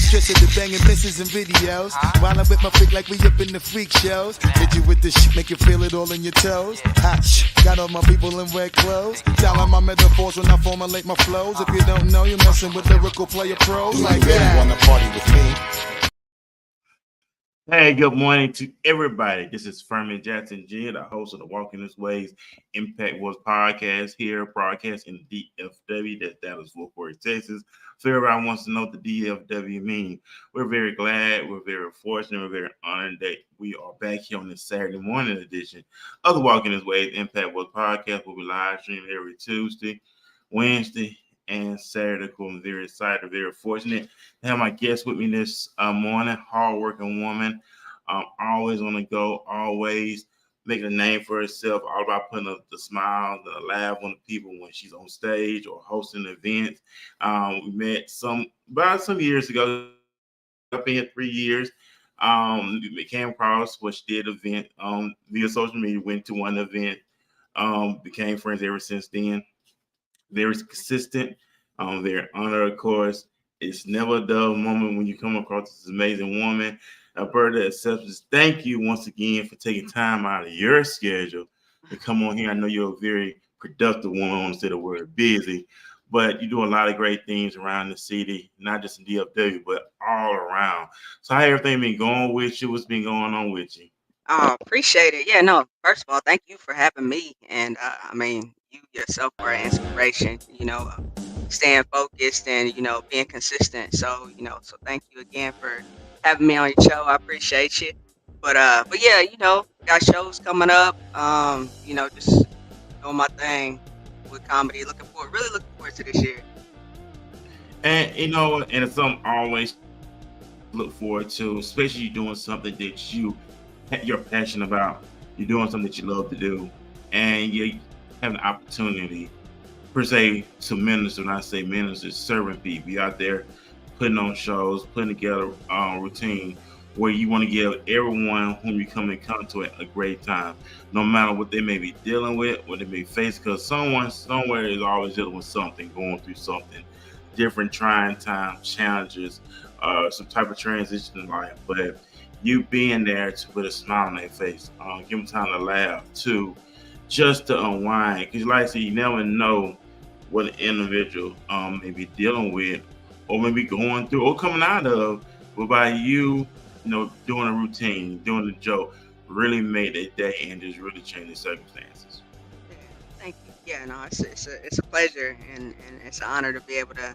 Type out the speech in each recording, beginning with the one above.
Trisha the banging misses and videos. While I'm with my freak like we up in the freak shows. Hit you with the shit, make you feel it all in your toes. Hot shh, got all my people in red clothes. Styling my metaphors when I formulate my flows. If you don't know, you're messing with lyrical player pros like that. Wanna party with me? Hey, good morning to everybody. This is Furman Jackson Jr., the host of the Walking This Ways Impact Wars podcast here, broadcast in DFW, that's Dallas, Fort Worth, Texas. So everybody wants to know what the DFW means. We're very glad, we're very fortunate, we're very honored that we are back here on this Saturday morning edition of the Walking This Ways Impact Wars podcast. We'll be live streaming every Tuesday, Wednesday, and Saturday. I'm very excited, very fortunate to have my guest with me this morning. Hardworking woman, always on the go, always making a name for herself, all about putting the smile, the laugh on the people when she's on stage or hosting events. We met about some years ago. I've been here 3 years. We came across what she did event via social media, went to one event, became friends ever since then. Very consistent. Very honored, of course. It's never a dull moment when you come across this amazing woman. Alberta The Exception. Thank you once again for taking time out of your schedule to come on here. I know you're a very productive woman, instead of word busy, but you do a lot of great things around the city, not just in DFW, but all around. So how everything been going with you? What's been going on with you? Appreciate it. Yeah, no, first of all, thank you for having me. And you yourself are an inspiration, staying focused and, being consistent. So, so thank you again for having me on your show. I appreciate you. But yeah, got shows coming up. Just doing my thing with comedy. Really looking forward to this year. And, and it's something I always look forward to, especially you doing something that you're passionate about. You're doing something that you love to do, and you have an opportunity, per se, to minister. When I say minister, serving people. You're out there putting on shows, putting together a routine where you want to give everyone whom you come in contact with a great time, no matter what they may be dealing with, what they may face, because someone somewhere is always dealing with something, going through something, different trying times, challenges, some type of transition in life. But you being there to put a smile on their face, give them time to laugh, just to unwind. Because like I said, you never know what an individual may be dealing with, or maybe going through, or coming out of. But by you, doing a routine, doing a joke, really made their day and just really change the circumstances. Yeah, thank you. Yeah, no, it's a pleasure and it's an honor to be able to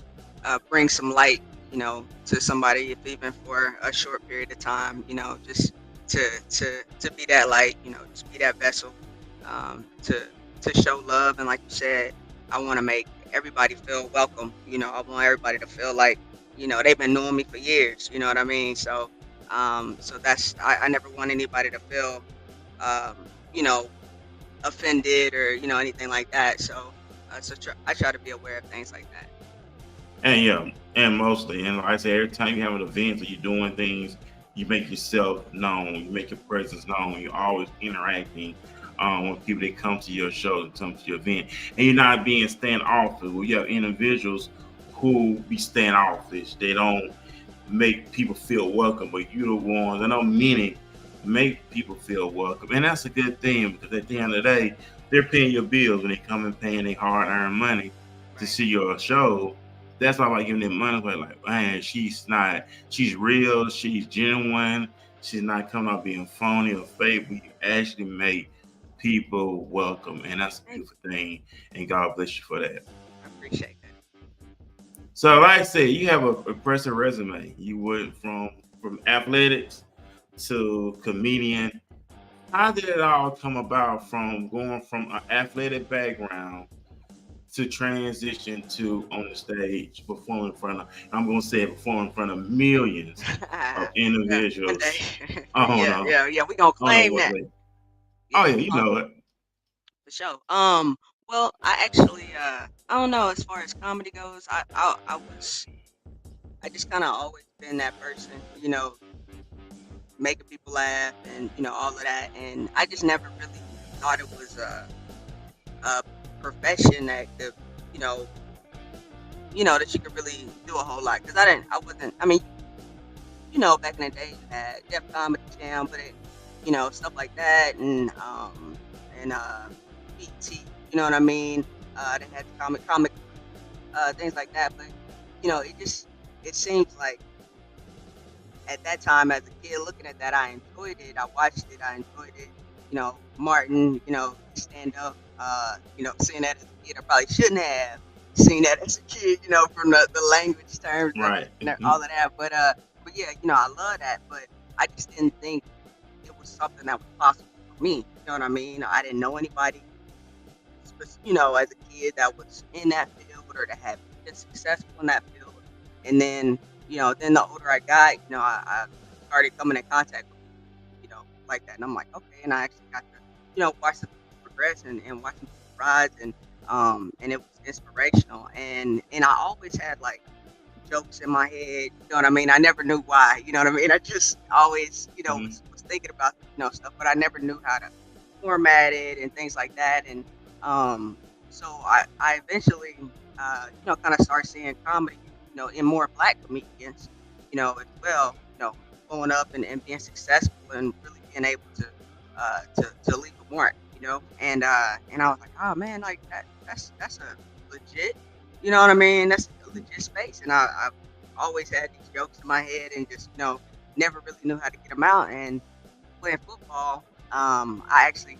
bring some light, to somebody, if even for a short period of time, just to be that light, just be that vessel, to show love. And like you said, I want to make everybody feel welcome. I want everybody to feel like, they've been knowing me for years. You know what I mean? So, so that's, I never want anybody to feel, offended or, anything like that. So, I try to be aware of things like that. And yeah, and mostly, and like I said, every time you have an event or you're doing things, you make yourself known, you make your presence known, you're always interacting with people that come to your show, that come to your event, and you're not being standoffish. Well, you have individuals who be standoffish. They don't make people feel welcome, but you're the ones, and I'm meaning, make people feel welcome. And that's a good thing, because at the end of the day, they're paying your bills when they come and paying their hard-earned money to see your show. That's why I like giving them money. Like, man, she's real, she's genuine, she's not coming out being phony or fake. We actually make people welcome, and that's a beautiful thing. And God bless you for that. I appreciate that. So, like I said, you have an impressive resume. You went from athletics to comedian. How did it all come about from going from an athletic background to transition to on the stage, performing in front of, I'm going to say performing in front of millions of individuals? Yeah, we're going to claim that. Oh, yeah, you know it. For sure. Well, I actually, I don't know, as far as comedy goes, I just kind of always been that person, making people laugh and, all of that. And I just never really thought it was a profession that could, that you could really do a whole lot. Because I back in the day, you had Def Comedy Jam, but stuff like that, and BT, you know what I mean? They had comic things like that, but it seems like at that time as a kid looking at that, I enjoyed it. I watched it. I enjoyed it. Martin, stand up. Seeing that as a kid, I probably shouldn't have seen that as a kid. From the language terms of Right. it and all of that. But yeah, I love that. But I just didn't think it was something that was possible for me. You know what I mean? I didn't know anybody, as a kid that was in that field or that had been successful in that field. And then, then the older I got, I started coming in contact with, like that. And I'm like, okay. And I actually got to, watch the progress and watch them rise, and it was inspirational. And I always had like jokes in my head. You know what I mean? I never knew why. You know what I mean? I just always, was thinking about stuff, but I never knew how to format it and things like that. And so I eventually, kind of started seeing comedy, in more Black comedians, as well. Blowing up and being successful and really being able to leave a mark. And I was like, oh man, like that's a legit, you know what I mean? That's a legit space, and I've always had these jokes in my head and just never really knew how to get them out. And playing football, I actually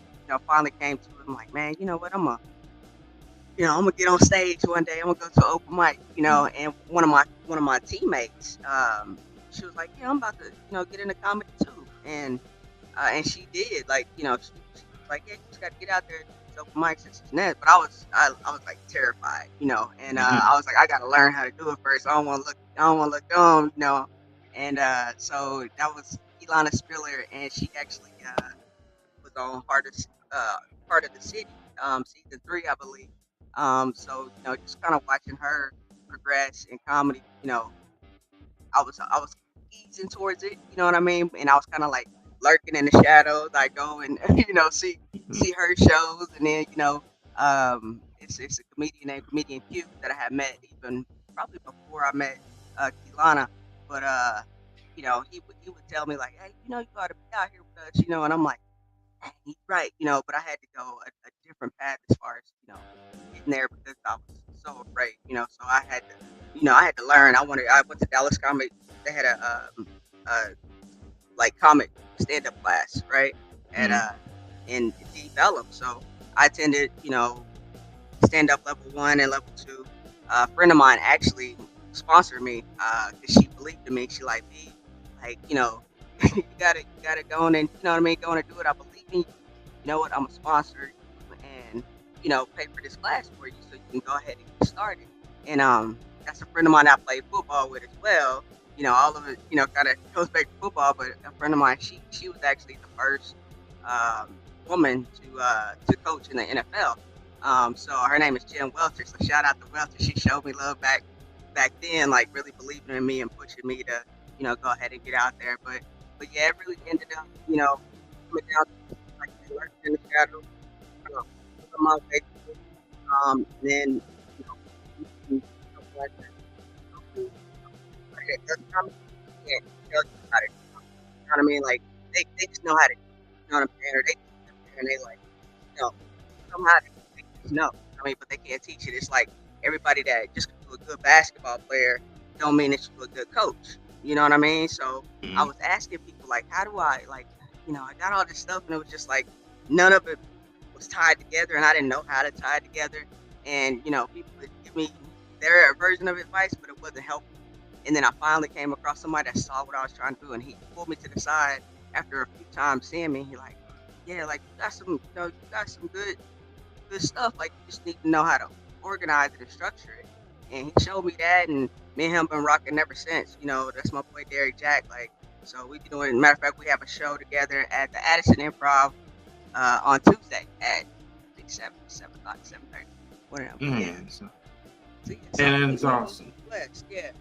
finally came to it. I'm like, man, you know what? I'm gonna get on stage one day. I'm gonna go to an open mic, and one of my teammates, she was like, yeah, I'm about to get into comedy too, and she did, like, she was like, yeah, you just gotta get out there, to open mics and that. But I was like terrified, and I was like, I gotta learn how to do it first. I don't want to look dumb, and so that was Ilana Spiller, and she actually was on Part of the City, season 3, I believe. So just kind of watching her progress in comedy, I was easing towards it, you know what I mean? And I was kind of like lurking in the shadows. I go and see her shows, and then it's a comedian named Comedian Q that I had met even probably before I met Kilana. But he would tell me like, hey, you gotta be out here with us, and I'm like, dang, he's right, but I had to go a different path as far as getting there because I was so afraid, so I had to learn. I went to Dallas Comic. They had a like comic stand up class, right? At in Deep Ellum. So I attended, stand up level 1 and level 2. A friend of mine actually sponsored me because she believed in me. She like, me, like, you gotta go on and go on and do it. I believe in you. You know what? I'm a sponsor and pay for this class for you so you can go ahead and get started. And that's a friend of mine I played football with as well. All of it, kind of goes back to football. But a friend of mine, she was actually the first woman to coach in the NFL. So her name is Jen Welter. So shout out to Welter. She showed me love back then, like really believing in me and pushing me to go ahead and get out there. But yeah, it really ended up coming down to like lurking in the shadows. My Facebook, and then like can't tell you how to, you know what I mean? Like they just know how to, you know what I'm saying? Or they just sit there and they like, somehow they just know. I mean, but they can't teach it. It's like everybody that just could be a good basketball player don't mean that you're a good coach. You know what I mean? So I was asking people like, how do I like, I got all this stuff and it was just like none of it was tied together, and I didn't know how to tie it together. And people would give me their version of advice, but it wasn't helpful. And then I finally came across somebody that saw what I was trying to do, and he pulled me to the side after a few times seeing me. He like, yeah, like you got some good stuff. Like you just need to know how to organize it and structure it. And he showed me that, and me and him been rocking ever since. That's my boy Derek Jack. Like, so we be doing. Matter of fact, we have a show together at the Addison Improv on Tuesday at I think 7 o'clock, 7:30. Whatever. Yeah. So, So, and it's awesome. Blessed, yeah.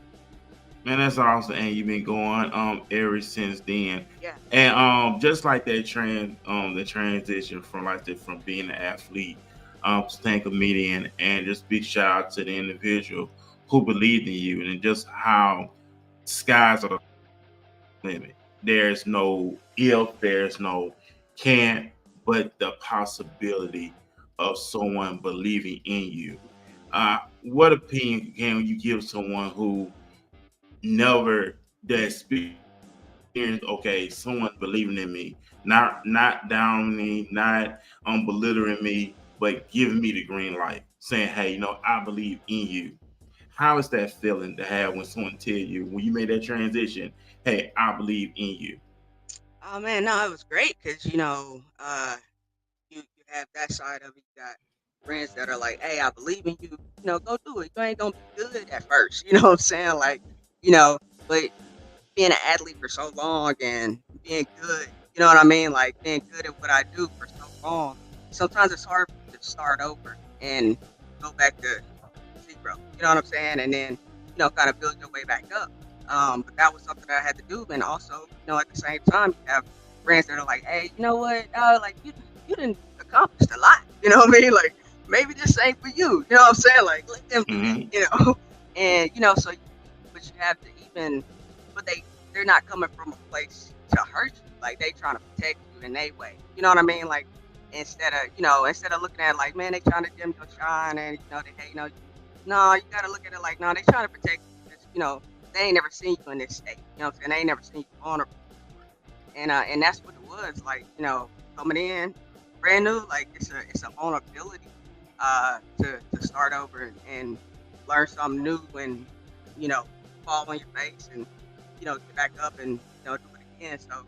Man, that's awesome, and you've been going ever since then. Yeah. And just like that the transition from from being an athlete, staying comedian, and just big shout out to the individual who believed in you, and just how skies are limit. There's no if, there's no can't, but the possibility of someone believing in you. What opinion can you give someone who never that experience? Okay, someone believing in me, not downing me, not belittling me, but giving me the green light, saying, "Hey, I believe in you." How is that feeling to have when someone tell you when you made that transition, "Hey, I believe in you"? Oh man, no, it was great because you have that side of it. You got friends that are like, "Hey, I believe in you. Go do it. You ain't gonna be good at first." You know what I'm saying? Like, but being an athlete for so long and being good, you know what I mean? Like being good at what I do for so long, sometimes it's hard to start over and go back to zero. You know what I'm saying? And then, kind of build your way back up. But that was something that I had to do. And also, at the same time, you have friends that are like, hey, you know what? Like you didn't accomplish a lot. You know what I mean? Like maybe this ain't for you. You know what I'm saying? Like let them do that. And so but you have to even, but they're not coming from a place to hurt you. Like they trying to protect you in their way. You know what I mean? Like instead of looking at it like, man, they trying to dim your shine and no, you gotta look at it like, no, they trying to protect you because, they ain't never seen you in this state. You know what I'm saying? They ain't never seen you vulnerable before. And that's what it was, like, coming in brand new, like it's a vulnerability to start over and learn something new and, fall on your face and, get back up and, do it again. So,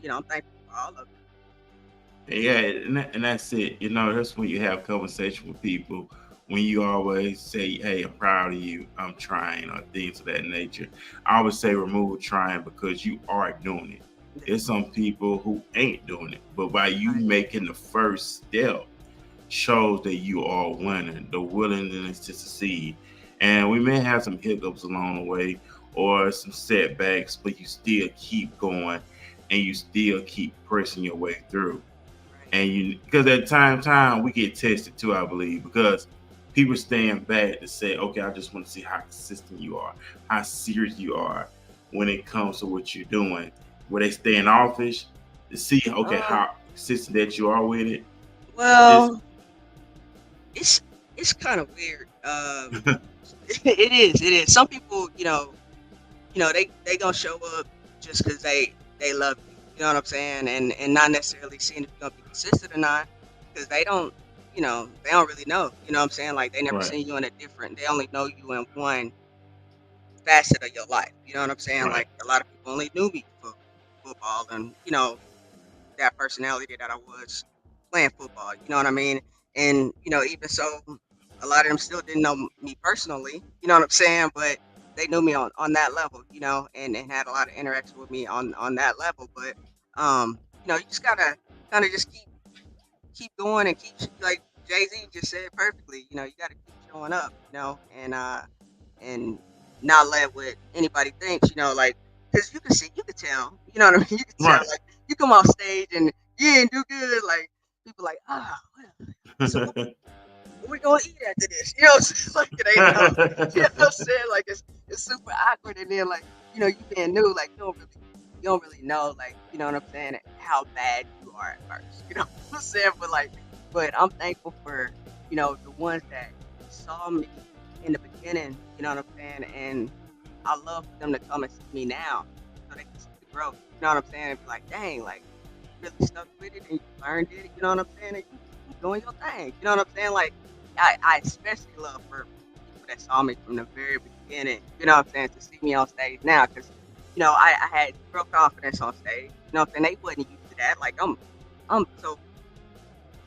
I'm thankful for all of it. Yeah, and that's it. That's when you have conversation with people. When you always say, "Hey, I'm proud of you. I'm trying," or things of that nature. I always say remove trying because you are doing it. There's some people who ain't doing it, but by you Right. making the first step shows that you are winning, the willingness to succeed. And we may have some hiccups along the way or some setbacks, but you still keep going and you still keep pressing your way through. Right. And because at time we get tested too, I believe, because people stand back to say, okay, I just want to see how consistent you are, how serious you are when it comes to what you're doing. Where they stay in office to see, okay, Um, how consistent that you are with it. It's well, it's kind of weird. It is. Some people, they gonna show up just because they love you. You know what I'm saying? And not necessarily seeing if you're gonna be consistent or not, because they don't really know. You know what I'm saying? Like they never right, seen you in a different. They only know you in one facet of your life. You know what I'm saying? right. Like a lot of people only knew me for football and that personality that I was playing football. You know what I mean? And even so, a lot of them still didn't know me personally. You know what I'm saying? But they knew me on that level. And had a lot of interaction with me on that level. But you just gotta kind of just keep going and keep like Jay-Z just said perfectly. You gotta keep showing up. And not let what anybody thinks. Like because you can tell. You know what I mean? You can tell. Right. Like you come off stage and you ain't do good. Like people like well, so what we gonna eat after this? You know what I'm saying? Like it ain't no. You know what I'm saying? Like it's super awkward and then like you being new like you don't really know like you know what I'm saying how bad you are at first. You know what I'm saying? But I'm thankful for the ones that saw me in the beginning. You know what I'm saying? And I love for them to come and see me now so they can see the growth. You know what I'm saying? And be like, dang, like you really stuck with it and you learned it. You know what I'm saying? And you doing your thing. You know what I'm saying? Like I especially love for people that saw me from the very beginning. You know what I'm saying? To see me on stage now because I had real confidence on stage. You know what I'm saying? They wasn't used to that. Like I'm so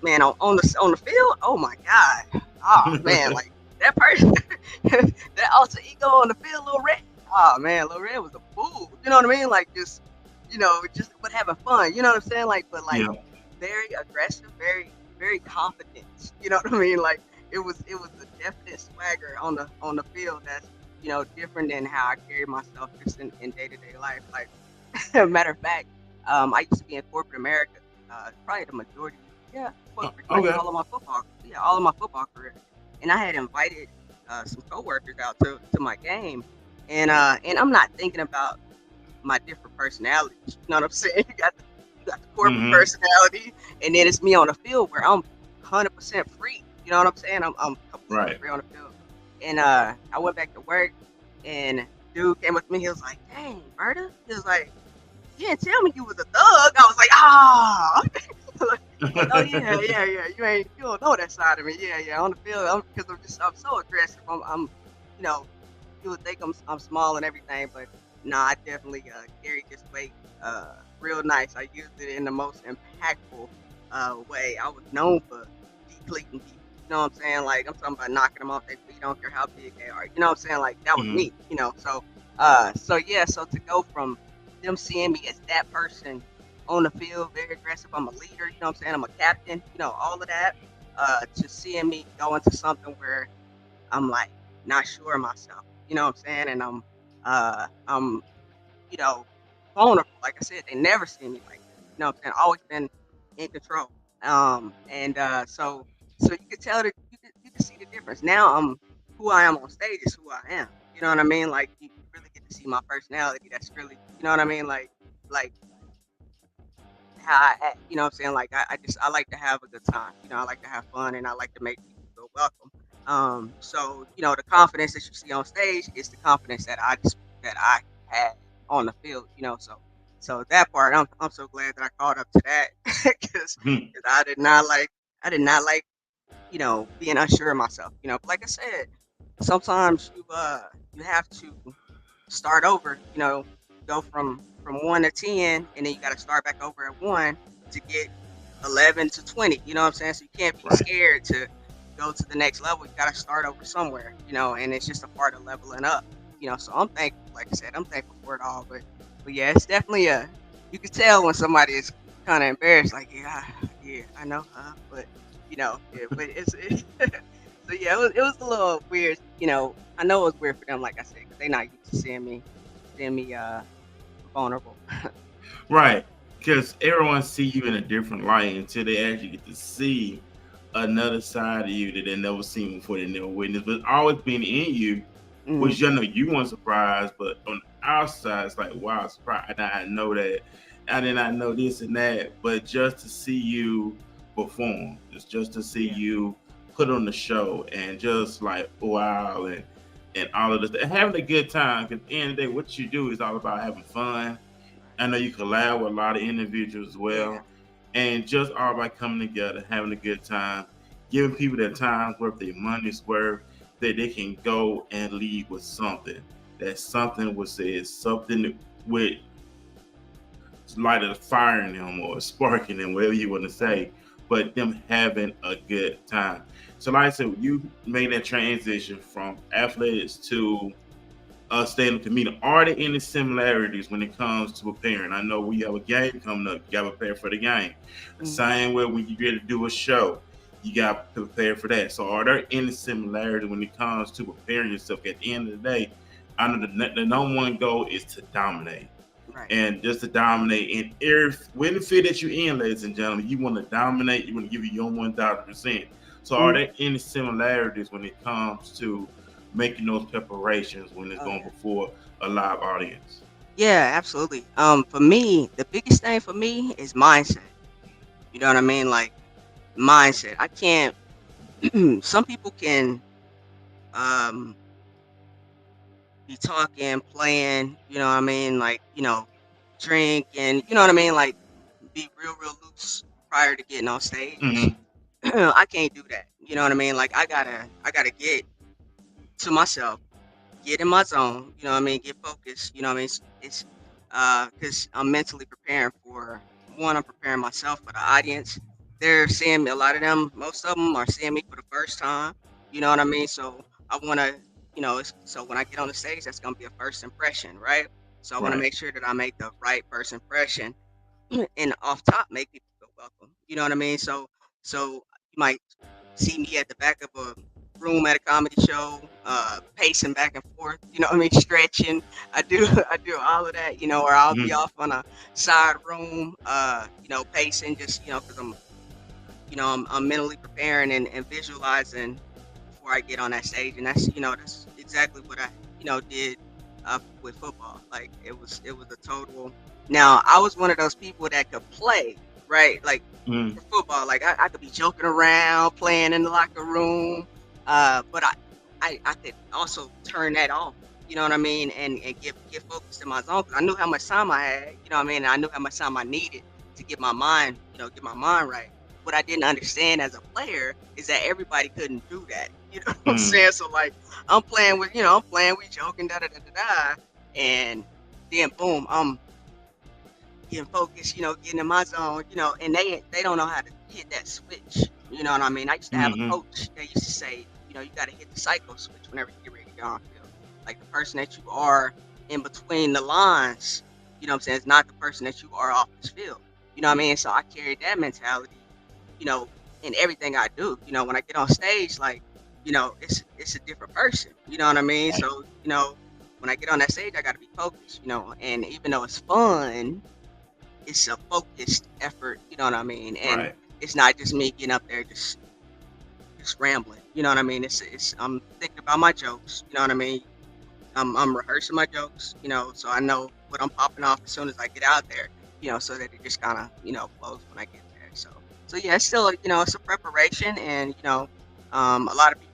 man on the field. Oh my god. Oh man, like that person, that alter ego on the field, Lil Red. Oh man, Lil Red was a fool. You know what I mean? Like just but having fun. You know what I'm saying? Like but like Yeah. very aggressive, very very confident. You know what I mean? Like it was a definite swagger on the field that's different than how I carry myself just in day-to-day life. Like matter of fact, I used to be in corporate America, probably the majority. Yeah, well, pretty much Okay. all of my football career. And I had invited some coworkers out to my game, and I'm not thinking about my different personalities. You know what I'm saying? You got the corporate Mm-hmm. personality, and then it's me on the field where I'm 100% free. You know what I'm saying? I'm completely Right. free on the field. And I went back to work, and dude came up to me. He was like, "Dang, Berta," he was like, "You didn't tell me you was a thug." I was like, "Ah." Like, oh yeah. You don't know that side of me. Yeah. On the field, because I'm so aggressive. I'm, you know, you would think I'm small and everything, but nah, I definitely carry this weight real nice. I used it in the most impactful way. I was known for depleting people. You know what I'm saying? Like I'm talking about knocking them off their feet. I don't care how big they are. You know what I'm saying? Like that was Mm-hmm. me. You know, so so to go from them seeing me as that person on the field, very aggressive. I'm a leader. You know what I'm saying? I'm a captain. You know all of that. To seeing me go into something where I'm like not sure of myself. You know what I'm saying? And I'm you know vulnerable. Like I said, they never seen me like that. You know what I'm saying? Always been in control. And so you could tell that you can see the difference. Now I'm who I am on stage is who I am. You know what I mean? Like you really get to see my personality. That's really you know what I mean? Like how I act. You know what I'm saying? Like I like to have a good time. You know, I like to have fun and I like to make people feel welcome. So you know, the confidence that you see on stage is the confidence that I had on the field. You know, so that part I'm so glad that I caught up to that because Mm-hmm. I did not like you know being unsure of myself. You know, but like I said, sometimes you have to start over, you know, go from 1 to 10, and then you got to start back over at 1 to get 11 to 20. You know what I'm saying? So you can't be Right. scared to go to the next level. You got to start over somewhere, you know, and it's just a part of leveling up. You know, so I'm thankful. Like I said, I'm thankful for it all. But yeah, it's definitely a. You can tell when somebody is kind of embarrassed. Like yeah, I know, but you know, yeah, but so yeah, it was a little weird. You know, I know it was weird for them, like I said, because they're not used to seeing me vulnerable. Right. Because everyone see you in a different light until they actually get to see another side of you that they never seen before, they never witnessed. But always been in you, Mhm. which you know you weren't surprised, but on our side, it's like, wow, surprised. I know that. I did not know this and that. But just to see you perform, it's just to see Yeah. you put on the show and just like, wow, and all of this, and having a good time. Because at the end of the day, what you do is all about having fun. Right. I know you collab with a lot of individuals as Yeah. well, and just all by coming together, having a good time, giving people their time's worth, their money's worth, that they can go and leave with something. That something was said, something with light a fire in them or sparking them, whatever you want to say, but them having a good time. So, like I said, you made that transition from athletics to stand up to me. Are there any similarities when it comes to preparing? I know we have a game coming up. You got to prepare for the game. The Mhm. same way when you get to do a show, you got to prepare for that. So, are there any similarities when it comes to preparing yourself? At the end of the day, I know the number one goal is to dominate. Right. And just to dominate in every field that you're in, ladies and gentlemen, you want to dominate. You want to give your 1,000%. So, are Mhm. there any similarities when it comes to making those preparations when it's Oh going yeah. before a live audience? Yeah, absolutely. For me, the biggest thing for me is mindset. You know what I mean? Like mindset. I can't. Some people can um be talking, playing. You know what I mean? Like drink and you know what I mean? Like be real loose prior to getting on stage. Mm-hmm. I can't do that. You know what I mean? Like I gotta get to myself, get in my zone. You know what I mean? Get focused. You know what I mean? It's because I'm mentally preparing for one. I'm preparing myself for the audience. They're seeing me. A lot of them, most of them, are seeing me for the first time. You know what I mean? So I want to, so when I get on the stage, that's gonna be a first impression, right? So I want to Right. make sure that I make the right first impression and off top make people feel welcome. You know what I mean? So you might see me at the back of a room at a comedy show, pacing back and forth. You know what I mean? Stretching. I do all of that. You know, or I'll be Mm-hmm. off on a side room. Pacing just because I'm mentally preparing and visualizing before I get on that stage, and that's exactly what I did with football. Like it was a total. Now I was one of those people that could play, right? Like Mm. for football, like I could be joking around, playing in the locker room, but I could also turn that off. You know what I mean? And get focused in my zone because I knew how much time I had. You know what I mean? I knew how much time I needed to get my mind, get my mind right. What I didn't understand as a player is that everybody couldn't do that. You know what I'm saying? So like I'm playing with, we joking, da da da da da, and then boom, I'm getting focused, getting in my zone, and they don't know how to hit that switch. You know what I mean? I used to have a Mm-hmm. coach that used to say, you got to hit the psycho switch whenever you get ready to go on field. Like the person that you are in between the lines, you know what I'm saying, is not the person that you are off this field. You know what I mean? So I carried that mentality, you know, in everything I do. When I get on stage, like, it's a different person. You know what I mean? Right. So, when I get on that stage, I got to be focused, and even though it's fun, it's a focused effort, you know what I mean? And Right. it's not just me getting up there just rambling, you know what I mean? It's I'm thinking about my jokes, you know what I mean? I'm rehearsing my jokes, so I know what I'm popping off as soon as I get out there, so that it just kind of, flows when I get there. So yeah, it's still, it's a preparation, and a lot of people,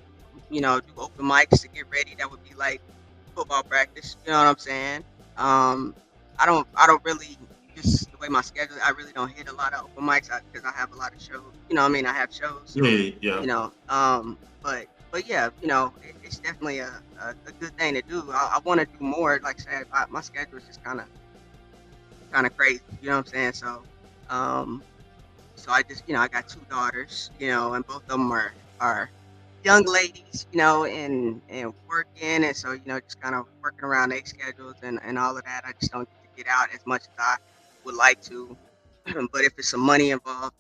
do open mics to get ready. That would be like football practice, you know what I'm saying? I don't really, just the way my schedule, I really don't hit a lot of open mics because I have a lot of shows. You know what I mean? I have shows, so Yeah. but yeah, it's definitely a good thing to do. I want to do more. Like I said, my schedule is just kind of crazy. You know what I'm saying? So I just, I got two daughters, and both of them are young ladies, and working, and so just kind of working around their schedules and all of that. I just don't get to get out as much as I would like to, but if it's some money involved,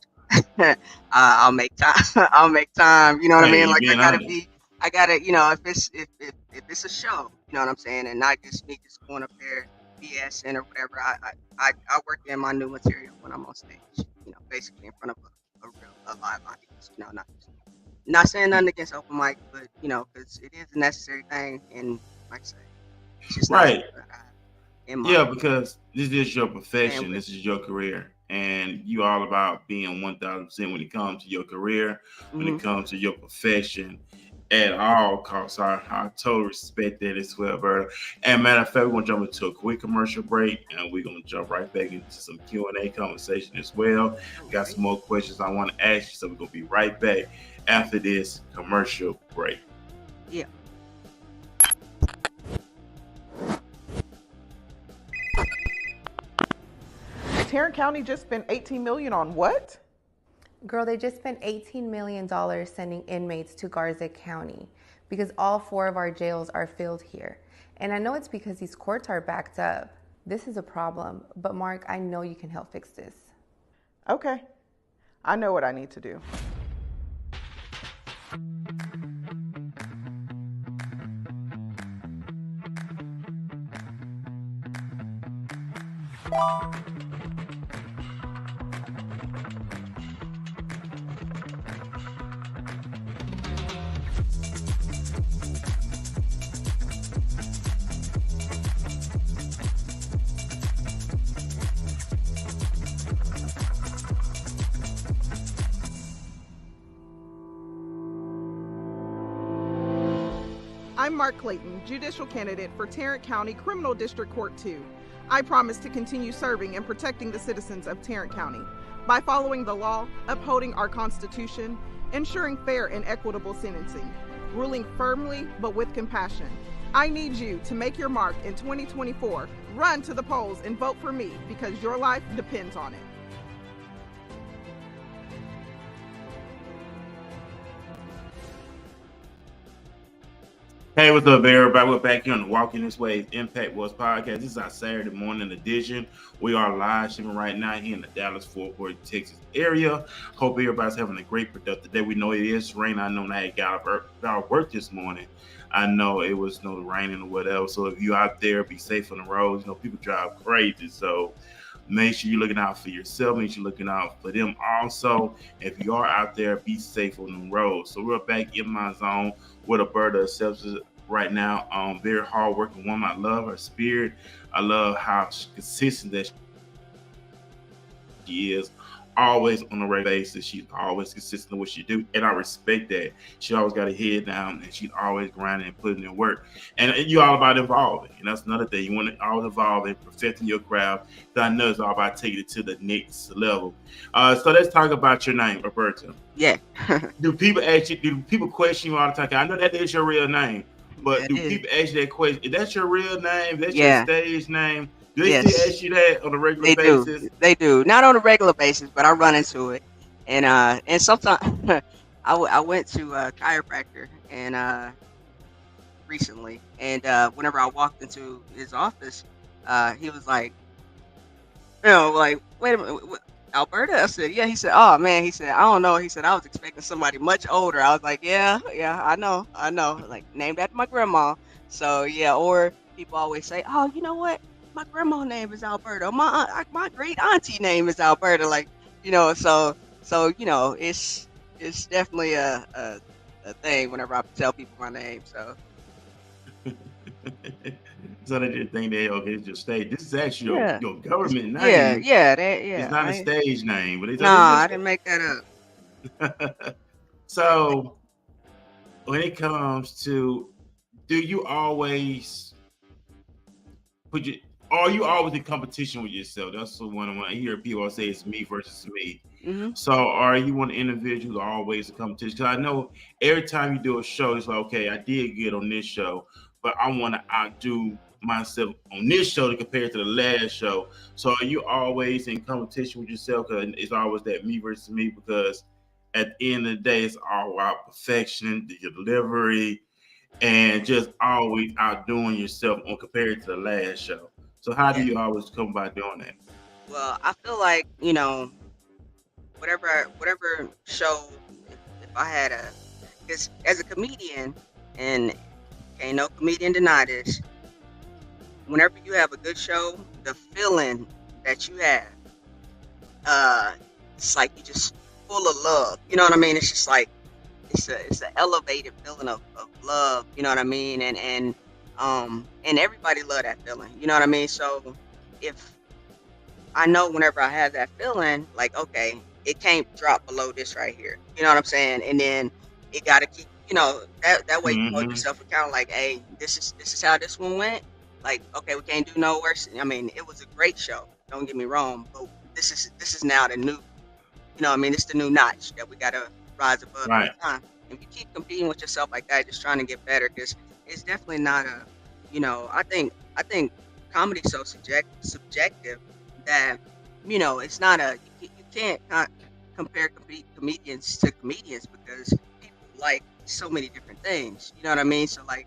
I'll make time. I'll make time. You know what I Hey, mean? you Like being honest. I gotta, if it's a show, you know what I'm saying, and not just me just going up there BSing or whatever. I work in my new material when I'm on stage. Basically in front of a live audience. Not saying nothing against open mic, but because it is a necessary thing, and like I say, it's just not Right. something that I have in my Yeah, because this is your profession, bandwidth. this is your career, and you all about being 1,000% when it comes to your career, when Mm-hmm. it comes to your profession, at all costs. I totally respect that as well, Berta. And matter of fact, we're gonna jump into a quick commercial break, and we're gonna jump right back into some Q&A conversation as well. Got Okay. some more questions I want to ask you, so we're gonna be right back after this commercial break. Yeah. Tarrant County just spent $18 million on what? Girl, they just spent $18 million sending inmates to Garza County because all 4 of our jails are filled here. And I know it's because these courts are backed up. This is a problem, but Mark, I know you can help fix this. Okay, I know what I need to do. I'm Mark Clayton, judicial candidate for Tarrant County Criminal District Court 2. I promise to continue serving and protecting the citizens of Tarrant County by following the law, upholding our Constitution, ensuring fair and equitable sentencing, ruling firmly but with compassion. I need you to make your mark in 2024. Run to the polls and vote for me because your life depends on it. Hey, what's up, everybody? We're back here on the Walking This Way Impact Wars podcast. This is our Saturday morning edition. We are live streaming right now here in the Dallas-Fort Worth, Texas area. Hope everybody's having a great, productive day. We know it is rain. I know I had got out of work this morning. I know it was no raining or whatever. So if you're out there, be safe on the roads. People drive crazy. So make sure you're looking out for yourself. Make sure you're looking out for them also. If you are out there, be safe on the road. So we're back in my zone with Alberta The Exception. right now. Very hardworking woman. I love her spirit. I love how consistent that she is. Always on a regular basis. She's always consistent in what she do, and I respect that. She always got her head down, and she's always grinding and putting in work. And you all about evolving, and that's another thing. You want to always evolve and perfecting your craft. So I know it's all about taking it to the next level. So let's talk about your name, Roberta. Yeah. Do people question you all the time? 'Cause I know that is your real name, but do Yeah, it people is. ask you that question? Is that your real name? That's your Yeah. stage name? Do they still ask Yes. you that on a regular They do. basis? They do. Not on a regular basis, but I run into it. And sometimes I went to a chiropractor and recently, and whenever I walked into his office, he was like, like, wait a minute, Alberta? I said, yeah. He said, oh man. He said, I don't know. He said, I was expecting somebody much older. I was like, yeah, yeah, I know. Like named after my grandma. So yeah. Or people always say, oh, you know what? My grandma name is Alberta. My great auntie name is Alberta. Like, so it's definitely a thing whenever I tell people my name. So So they just think they okay, it's your stage. This is actually yeah, your government yeah, name. yeah, that It's yeah. not a stage name, but they said this is Nah, your I didn't make that up. stage. So when it comes to, do you always put your, are you always in competition with yourself? That's the one when I hear people say it's me versus me. Hmm. So are you one individual who's always in competition? Because I know every time you do a show, it's like, okay, I did good on this show, but I want to outdo myself on this show to compare to the last show. So are you always in competition with yourself? Because it's always that me versus me. Because at the end of the day, it's all about perfection, the delivery, and just always outdoing yourself on compared to the last show. So how do Yeah. you always come by doing that? Well, I feel like whatever show, if I had a, because as a comedian, and ain't no comedian deny this, whenever you have a good show, the feeling that you have, uh, it's like you just full of love. You know what I mean? It's just like it's an elevated feeling of love. You know what I mean? And everybody love that feeling. You know what I mean? So if I know whenever I have that feeling, like, okay, it can't drop below this right here. You know what I'm saying? And then it got to keep, that way you hold Mm-hmm. yourself accountable. Like, hey, this is how this one went. Like, okay, we can't do no worse. I mean, it was a great show. Don't get me wrong, but this is now the new. I mean, it's the new notch that we got to rise above Right. every time. If you keep competing with yourself like that, just trying to get better, because it's definitely not a, I think comedy is so subjective that it's not a you can't not compare comedians to comedians because people like so many different things. You know what I mean? So like,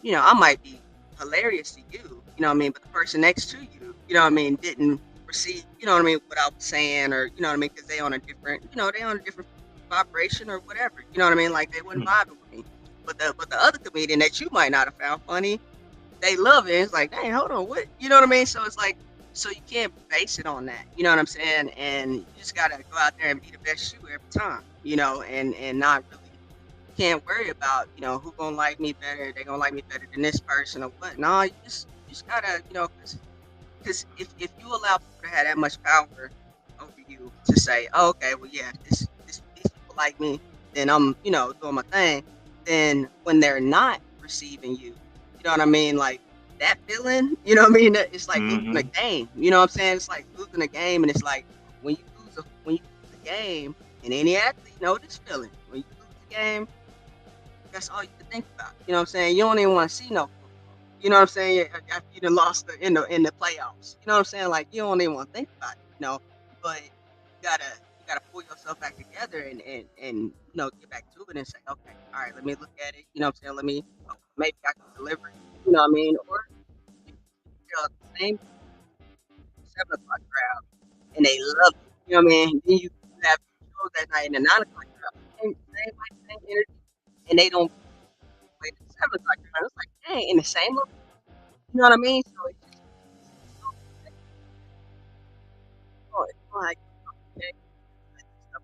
I might be hilarious to you. You know what I mean? But the person next to you, didn't receive, what I was saying, or you know what I mean, because they on a different, they on a different vibration or whatever. You know what I mean? Like they wouldn't vibe with me. But the other comedian that you might not have found funny, they love it. It's like, dang, hold on, what? You know what I mean? So it's like, so you can't base it on that. You know what I'm saying? And you just gotta go out there and be the best you every time. And not really can't worry about who gonna like me better. They gonna like me better than this person or what? No, you just gotta because if you allow people to have that much power over you to say, oh, okay, well, yeah, these people like me, then I'm, doing my thing. Then when they're not receiving you, you know what I mean? Like that feeling, you know what I mean? It's like losing a Mm-hmm. game. You know what I'm saying? It's like losing a game, and it's like when you lose a game, and any athlete know this feeling. When you lose a game, that's all you can think about. You know what I'm saying? You don't even want to see no football. You know what I'm saying? After you done lost in the playoffs. You know what I'm saying? Like you don't even want to think about it. But you gotta pull yourself back together and get back to it and say, okay, all right, let me look at it. You know what I'm saying? Let me maybe I can deliver it. You know what I mean? Or the same 7 o'clock crowd and they love it. You know what I mean? Then you have shows that night in the 9 o'clock crowd. Same like same energy, and they don't wait at the 7 o'clock crowd. It's like, dang, in the same look. You know what I mean? So it's so it's not like okay, let this stuff,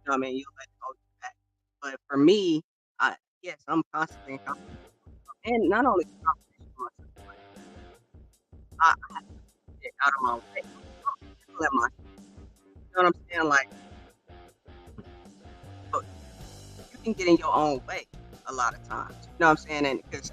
you know what I mean? You let it hold you back. But for me, I yes, I'm constantly in competition. and not only competition with myself, like, I have to get out of my way. I'm let my, you know what I'm saying? Like, so you can get in your own way a lot of times. You know what I'm saying? And because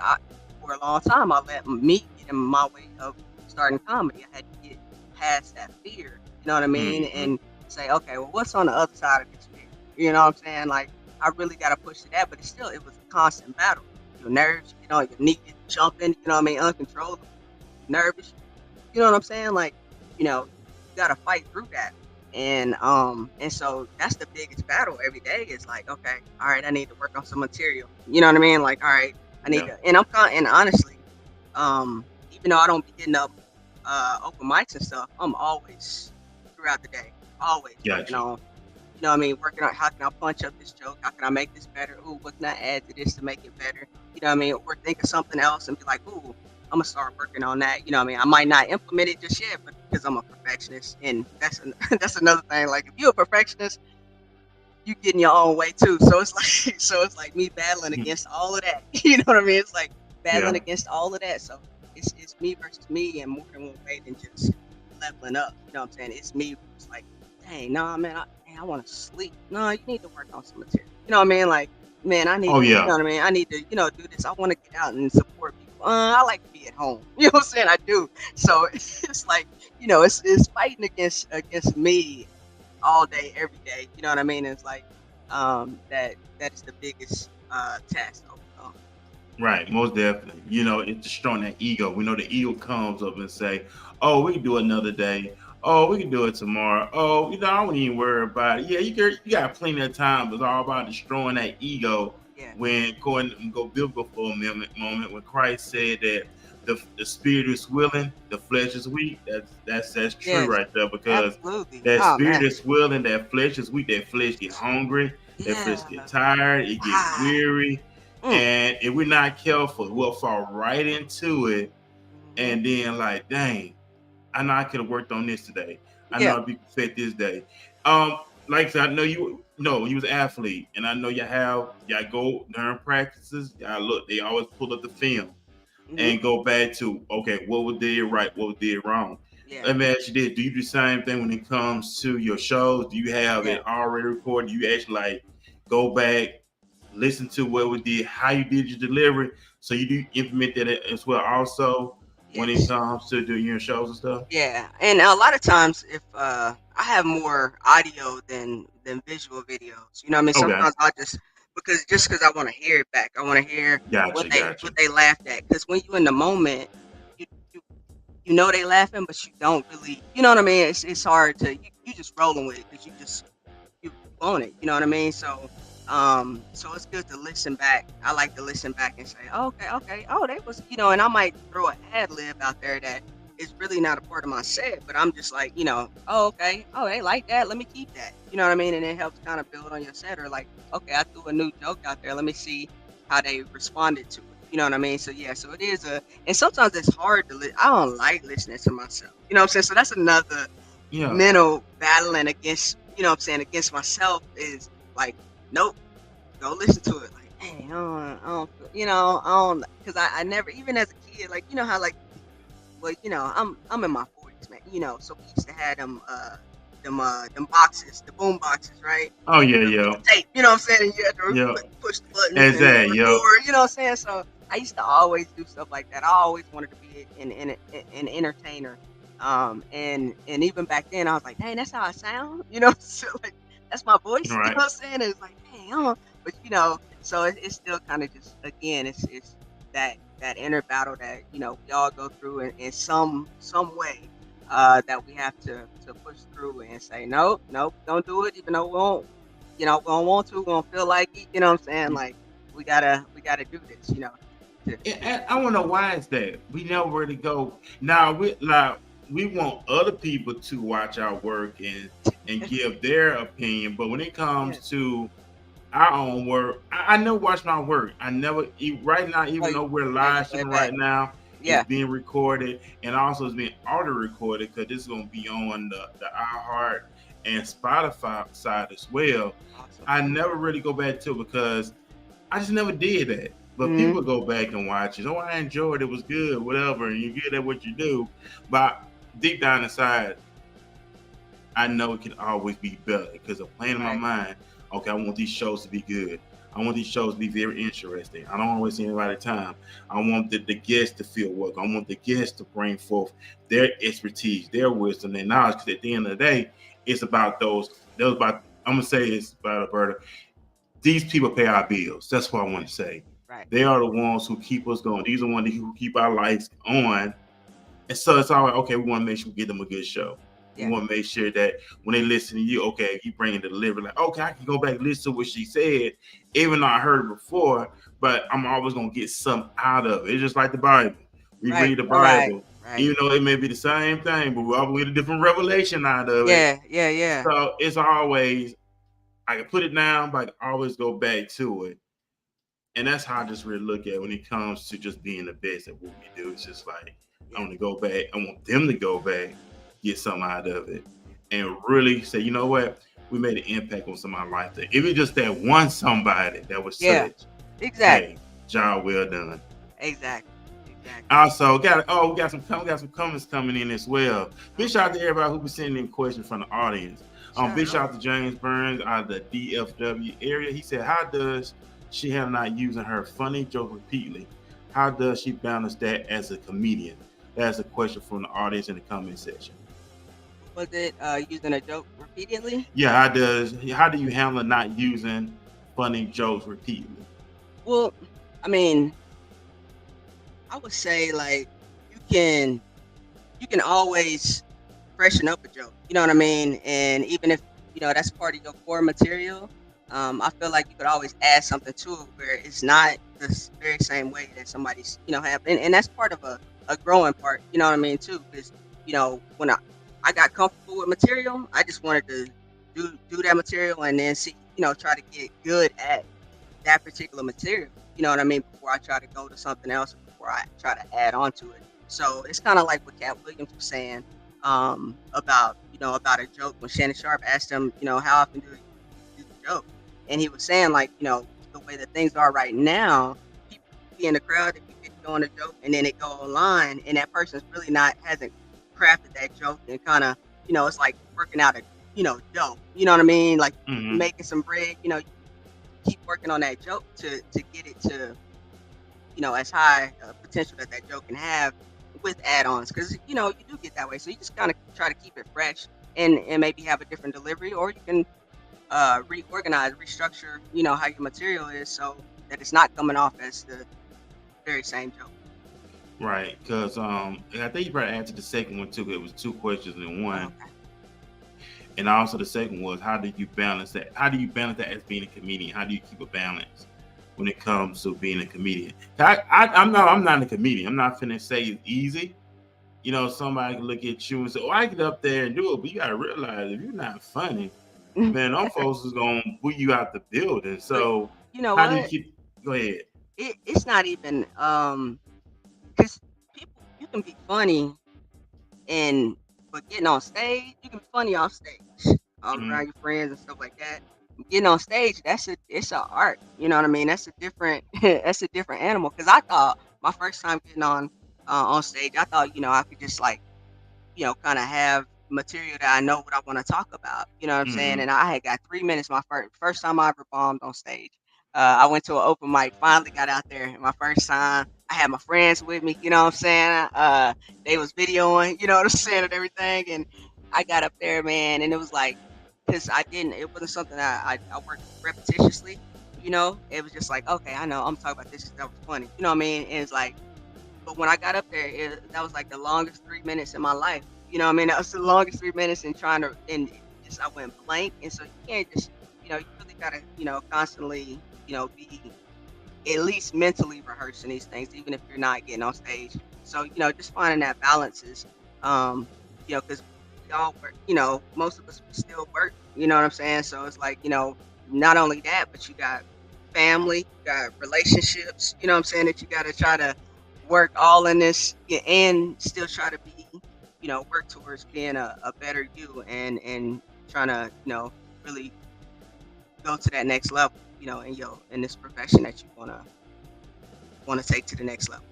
for a long time, I let me get in my way of starting comedy. I had to get past that fear. You know what I mean? Mm-hmm. And say, okay, well, what's on the other side of this fear? You know what I'm saying? Like, I really got to push to that, but it was a constant battle. Your nerves, your knee is jumping. You know what I mean? Uncontrollable, nervous. You know what I'm saying? Like, you gotta fight through that. And so that's the biggest battle every day is like, okay, all right, I need to work on some material. You know what I mean? Like, all right, I need to, and and honestly, even though I don't be getting up open mics and stuff, I'm always throughout the day, always working on, you know what I mean, working on how can I punch up this joke, how can I make this better, ooh, what can I add to this to make it better, you know what I mean, or think of something else and be like, ooh, I'm gonna start working on that. You know what I mean? I might not implement it just yet, but because I'm a perfectionist, and that's another thing. Like if you're a perfectionist, you get in your own way too. So it's like me battling against all of that. You know what I mean? It's like battling against all of that. So it's me versus me, and more in one way than just leveling up. You know what I'm saying? It's me. It's like, dang, nah, man, I want to sleep. No, you need to work on some material. You know what I mean? Like, man, I need to, you know what I mean? I need to, do this. I want to get out and support people. I like to be at home. You know what I'm saying? I do. So it's like, it's fighting against me all day, every day. You know what I mean? It's like that is the biggest task. Right, most definitely. It's destroying that ego. We know the ego comes up and say, "Oh, we can do another day. Oh, we can do it tomorrow. Oh, I wouldn't even worry about it. Yeah, you got plenty of time." It's all about destroying that ego. Yeah. When go biblical for a moment, when Christ said that the spirit is willing, the flesh is weak. That's true right there, because that spirit is willing, that flesh is weak. That flesh get hungry. That flesh get tired. It get weary. And if we're not careful, we'll fall right into it. And then like, dang, I know I could have worked on this today. I know I'd be fit this day. Like I said, I know you was an athlete, and I know y'all go during practices. Y'all look, they always pull up the film and go back to, okay, what was did right, what was did wrong. Let me ask you this: do you do the same thing when it comes to your shows? Do you have it already recorded? Do you actually like go back, listen to what we did, how you did your delivery, so you do implement that as well also when it comes to doing your shows and stuff? Yeah, and a lot of times if I have more audio than visual videos, you know what I mean? Sometimes I because I want to hear it back. I want to hear what they laughed at, because when you're in the moment, you they laughing, but you don't really, you know what I mean? It's hard to you just rolling with it because you own it, you know what I mean? So it's good to listen back. I like to listen back and say, okay, oh, they was, and I might throw an ad lib out there that is really not a part of my set, but I'm just like, oh, okay, oh, they like that, let me keep that, you know what I mean? And it helps kind of build on your set, or like, okay, I threw a new joke out there, let me see how they responded to it, you know what I mean? So yeah, so it is and sometimes it's hard to I don't like listening to myself, you know what I'm saying? So that's another mental battling against, you know what I'm saying, against myself, is like, nope, go listen to it. Like, hey, I don't, because I never, even as a kid, like, how, like, well, I'm in my 40s, man, so we used to have them boxes, the boom boxes, right? Oh yeah. Tape, you know what I'm saying? And you had to push the buttons and record, you know what I'm saying? So I used to always do stuff like that. I always wanted to be an entertainer. And even back then I was like, dang, that's how I sound, so like, that's my voice, you know what I'm saying? It's like, dang, but so it's still kind of just, again, it's that inner battle that, we all go through in some way, that we have to push through and say, nope, don't do it, even though we don't want to, we don't feel like it, you know what I'm saying? Like, we gotta do this, I want to know why is that we know where to go. Now we want other people to watch our work and give their opinion, but when it comes to our own work, I never watch my work. I never, right now, even though we're live streaming right now, it's being recorded, and also it's being auto recorded, because this is going to be on the iHeart and Spotify side as well. Awesome. I never really go back to it because I just never did that. But people go back and watch it. Oh, I enjoyed it. It was good, whatever. And you're good at what you do. But deep down inside, I know it can always be better because I'm playing in my mind, okay, I want these shows to be good. I want these shows to be very interesting. I don't want to waste anybody's time. I want the guests to feel welcome. I want the guests to bring forth their expertise, their wisdom, their knowledge. Because at the end of the day, it's about about, I'm going to say it's about Alberta. These people pay our bills. That's what I want to say. Right. They are the ones who keep us going. These are the ones who keep our lights on. And so it's all right. Okay, we want to make sure we give them a good show. Yeah. We want to make sure that when they listen to you, okay, you bring the delivery, like, okay, I can go back and listen to what she said, even though I heard it before, but I'm always going to get something out of it. It's just like the Bible. We read the Bible, even though it may be the same thing, but we always get a different revelation out of it. Yeah. So it's always, I can put it down, but I always go back to it. And that's how I just really look at it when it comes to just being the best at what we do. It's just like, I want to go back. I want them to go back, get something out of it, and really say, you know what? We made an impact on somebody's life. If it's just that one somebody that was such, exactly, hey, job well done. Exactly. Also, we got some comments coming in as well. Big shout out to everybody who was sending in questions from the audience. Big shout out to James Burns out of the DFW area. He said, how does she have not using her funny joke repeatedly? How does she balance that as a comedian? That's a question from the audience in the comment section. Was it using a joke repeatedly? Yeah, how do you handle not using funny jokes repeatedly? Well, I mean, I would say like you can always freshen up a joke. You know what I mean? And even if that's part of your core material, I feel like you could always add something to it where it's not the very same way that somebody's have, and that's part of a growing part. You know what I mean too? Because when I got comfortable with material, I just wanted to do that material and then see try to get good at that particular material. You know what I mean? Before I try to go to something else, before I try to add on to it. So it's kind of like what Cat Williams was saying about a joke when Shannon Sharp asked him, how often do you do the joke? And he was saying like, the way that things are right now, people be in the crowd, if you get doing a joke and then it go online and that person's really hasn't crafted that joke and kind of, it's like working out a, dough, you know what I mean? Like making some bread, keep working on that joke to get it to, as high potential that joke can have with add-ons. Because, you do get that way. So you just kind of try to keep it fresh and maybe have a different delivery, or you can reorganize, restructure, how your material is so that it's not coming off as the very same joke. Right, because I think you probably answered the second one too. It was two questions in one. Okay. And also the second was, how do you balance that? How do you balance that as being a comedian? How do you keep a balance when it comes to being a comedian? I'm not a comedian. I'm not finna say it's easy. Somebody can look at you and say, "Oh, I get up there and do it," but you gotta realize if you're not funny, man, them folks is gonna boo you out the building. So how do you keep? Go ahead. It's not even because people, you can be funny but getting on stage, you can be funny off stage, all around your friends and stuff like that. Getting on stage, it's an art. You know what I mean? That's a different animal. Because I thought my first time getting on stage, I thought I could just like kind of have material that I know what I want to talk about. You know what I'm saying? And I had got 3 minutes. My first time I ever bombed on stage. I went to an open mic, finally got out there. My first time, I had my friends with me, you know what I'm saying? They was videoing, you know what I'm saying, and everything. And I got up there, man, and it was like, because it wasn't something that I worked repetitiously, It was just like, okay, I know, I'm talking about this because that was funny. You know what I mean? And it's like, but when I got up there, that was like the longest 3 minutes in my life. You know what I mean? That was the longest 3 minutes and I went blank. And so you can't just, you really got to, constantly, be at least mentally rehearsing these things, even if you're not getting on stage. So, just finding that balance is, because we all work, most of us still work, you know what I'm saying? So it's like, not only that, but you got family, you got relationships, you know what I'm saying, that you got to try to work all in this and still try to be, work towards being a better you and trying to, really go to that next level, in this profession that you want to want to take to the next level.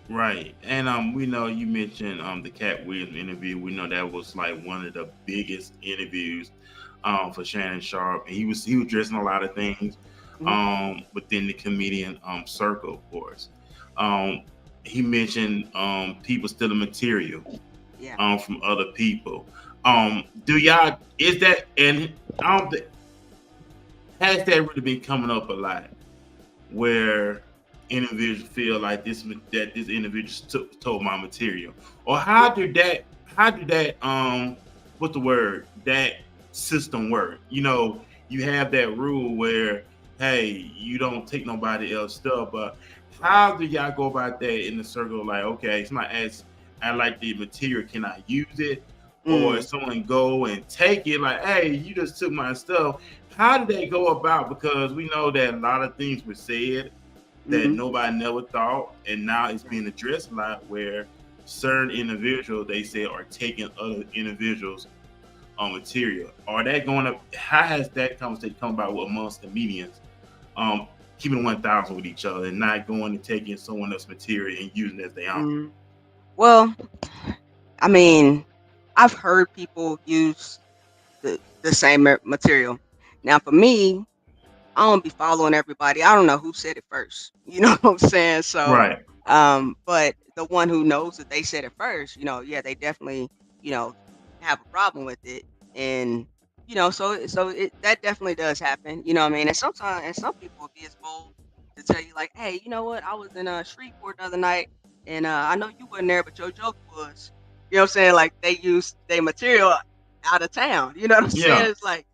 Right. And we know you mentioned the Cat Williams interview. We know that was like one of the biggest interviews for Shannon Sharp. And he was addressing a lot of things within the comedian circle, of course. Um he mentioned people stealing material Yeah. from other people. Do y'all is that and I don't think has that really been coming up a lot where individuals feel like this individual told my material, or how did that what's the word, that system work? You have that rule where, hey, you don't take nobody else stuff, but how do y'all go about that in the circle? Like, okay, somebody asks, I like the material, can I use it? Or if Mm, someone go and take it, like, hey, you just took my stuff. How do they go about? Because we know that a lot of things were said that mm-hmm. nobody never thought, and now it's Right. being addressed a lot where certain individuals, they say, are taking other individuals material. Are that going to How has that conversation come about with amongst comedians, um keeping 1,000 with each other and not going and taking someone else's material and using it as their own? Mm. Well, I mean, I've heard people use the same material. Now, for me, I don't be following everybody. I don't know who said it first. You know what I'm saying? So, Right. but the one who knows that they said it first, yeah, they definitely, you know, have a problem with it. And, that definitely does happen. You know what I mean? And sometimes, and some people will be as bold to tell you, like, hey, you know what? I was in Shreveport the other night, and I know you wasn't there, but your joke was, you know what I'm saying? Like, they used their material out of town. You know what I'm saying? Yeah. It's like,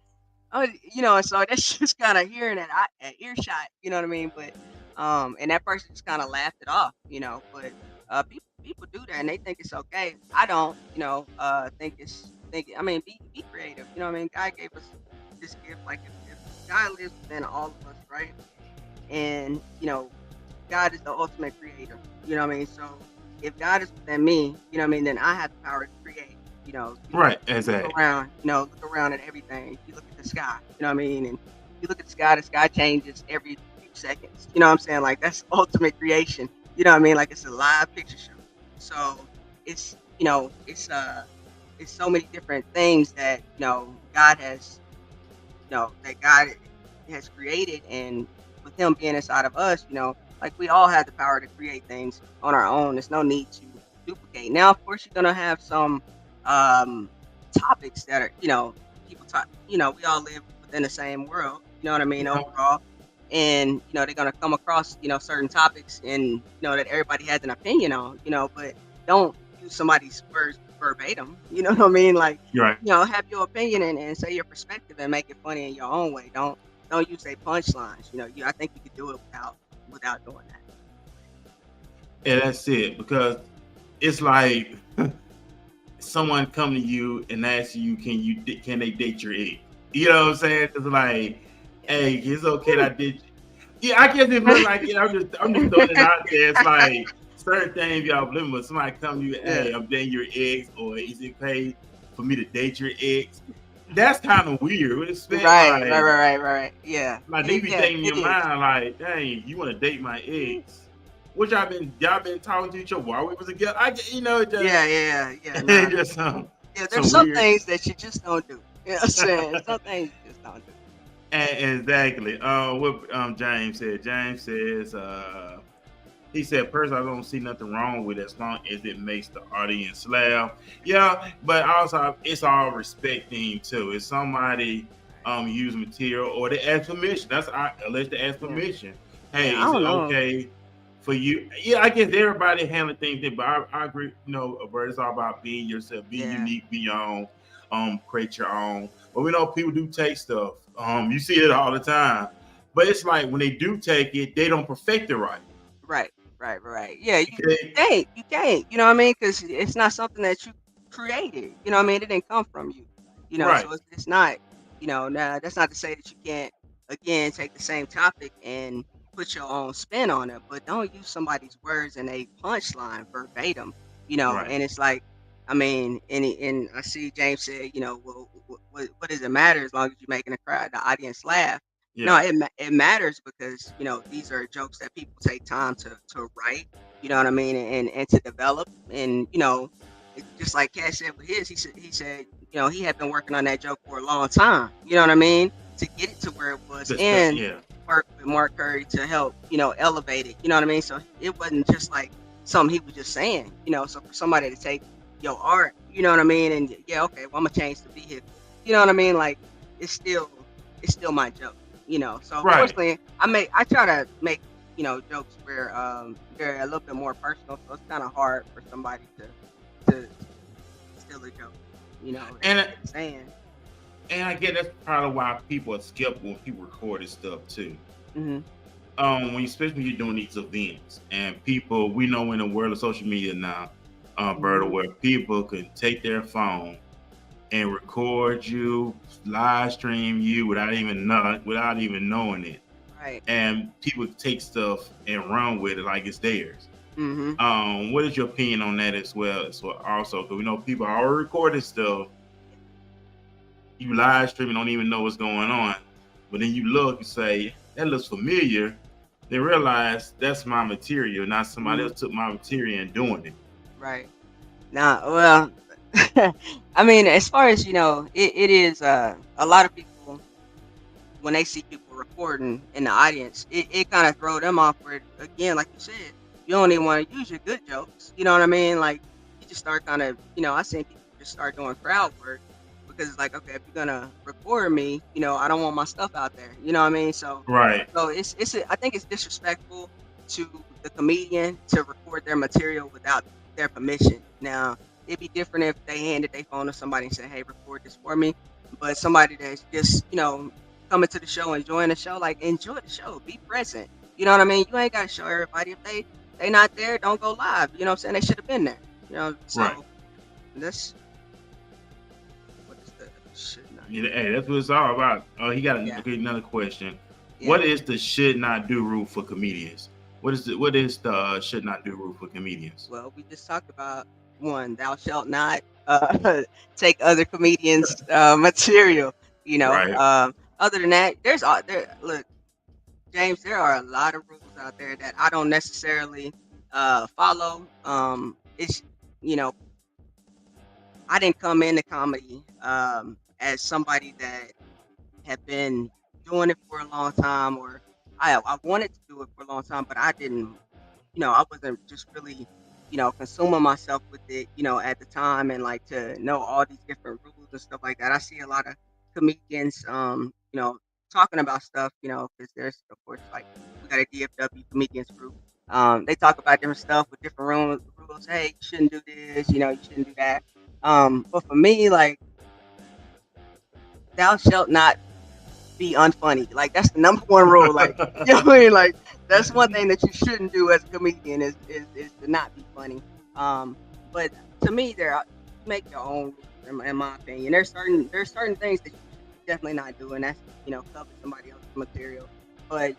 oh, and so that's just kind of hearing it at earshot, you know what I mean? But and that person just kind of laughed it off, But people do that and they think it's okay. I don't, I mean, be creative, you know what I mean? God gave us this gift, like if God lives within all of us, right? And God is the ultimate creator, you know what I mean? So if God is within me, you know what I mean, then I have the power to create. Right. You look Exactly. around, look around at everything. You look at the sky, you know what I mean? And you look at the sky changes every few seconds. You know what I'm saying? Like that's ultimate creation. You know what I mean? Like it's a live picture show. So it's it's so many different things that God has that God has created, and with Him being inside of us, like we all have the power to create things on our own. There's no need to duplicate. Now, of course, you're gonna have some um, topics that are people talk. We all live within the same world. You know what I mean? Yeah. Overall, and they're gonna come across certain topics, and that everybody has an opinion on. But don't use somebody's words verbatim. You know what I mean? Like You're right. have your opinion and say your perspective and make it funny in your own way. Don't use their punchlines. I think you could do it without doing that. Yeah, that's it. Because it's like someone come to you and ask you, can they date your ex? You know what I'm saying? It's like, hey, it's okay that I did. Yeah, I guess it look like it. I'm just throwing it out there. It's like certain things y'all living with. Somebody come to you, hey, Yeah. I'm dating your ex, or is it okay for me to date your ex? That's kind of weird. It's Right. Yeah. like they be Yeah, thinking in it your is. mind, like, dang, you want to date my ex? Which y'all been talking to each other while we was together. It just Yeah. it Nah. just Yeah, there's some some weird. things that you just don't do. You know what I'm saying? Some things you just don't do. Exactly. What James said. James says, he said, personally, I don't see nothing wrong with it as long as it makes the audience laugh. Yeah, but also it's all respecting too. If somebody use material or they ask permission, unless they ask Yeah. permission. Yeah, Hey, I is it don't know. okay for you? Yeah, I guess everybody handling things different, but I agree. Bert, it's all about being yourself, be Yeah. unique, be your own, create your own. But we know people do take stuff. You see it all the time. But it's like when they do take it, they don't perfect it right. Right. Right. Yeah, Okay. you can't. You know what I mean? Because it's not something that you created. You know what I mean? It didn't come from you. Right. So it's not. Now that's not to say that you can't again take the same topic and put your own spin on it, but don't use somebody's words and a punchline verbatim. Right. And it's like, I mean, and I see James said, well, what does it matter as long as you're making the audience laugh? No, Yeah. it matters because these are jokes that people take time to write. You know what I mean, and to develop. And just like Cash said with his, he said he had been working on that joke for a long time. You know what I mean, to get it to where it was, and Yeah. work with Mark Curry to help elevate it. You know what I mean. So it wasn't just like something he was just saying. So for somebody to take your art, you know what I mean, and yeah, okay, well I'm gonna change the vehicle. You know what I mean, like it's still my joke. So Right. fortunately, I try to make jokes where they're a little bit more personal, so it's kind of hard for somebody to steal a joke, And that saying. and I get that's probably why people are skeptical when people record this stuff too. Hmm. Especially when you're doing these events and people, we know in the world of social media now, Berta, Hmm. where people can take their phone and record you, live stream you without even knowing it, Right. and people take stuff and run with it like it's theirs. Hmm. What is your opinion on that as well? So also, because we know people are already recording stuff, you live stream and don't even know what's going on, but then you look, you say that looks familiar, then realize that's my material, not somebody Hmm. else took my material and doing it. Right. Now, well, I mean, as far as it is a lot of people when they see people recording in the audience, it kind of throw them off. Where again, like you said, you don't even want to use your good jokes. You know what I mean? Like you just start kind of, I seen people just start doing crowd work because it's like, okay, if you're gonna record me, I don't want my stuff out there. You know what I mean? So, Right. I think it's disrespectful to the comedian to record their material without their permission. Now, it'd be different if they handed their phone to somebody and said, "Hey, record this for me." But somebody that's just, coming to the show, enjoying the show, like enjoy the show, be present. You know what I mean? You ain't gotta show everybody if they not there, don't go live. You know what I'm saying? They should have been there. Right. So that's what is the should not. Yeah, hey, that's what it's all about. He got Yeah, another question. yeah. What is the should not do rule for comedians? What is the should not do rule for comedians? Well, we just talked about one. Thou shalt not take other comedians' material. Right. Other than that, there. Look, James, there are a lot of rules out there that I don't necessarily follow. It's you know, I didn't come into comedy as somebody that had been doing it for a long time, or I wanted to do it for a long time, but I didn't. I wasn't just really, consuming myself with it, at the time, and like to know all these different rules and stuff like that. I see a lot of comedians, talking about stuff, because there's, of course, like we got a DFW comedians group. They talk about different stuff with different rules. Hey, you shouldn't do this, you shouldn't do that. But for me, like, thou shalt not be unfunny. Like that's the number one rule. Like what I mean? Like that's one thing that you shouldn't do as a comedian is to not be funny. But to me, make your own rules, in my opinion. There's certain things that you should definitely not do, and that's cover somebody else's material. But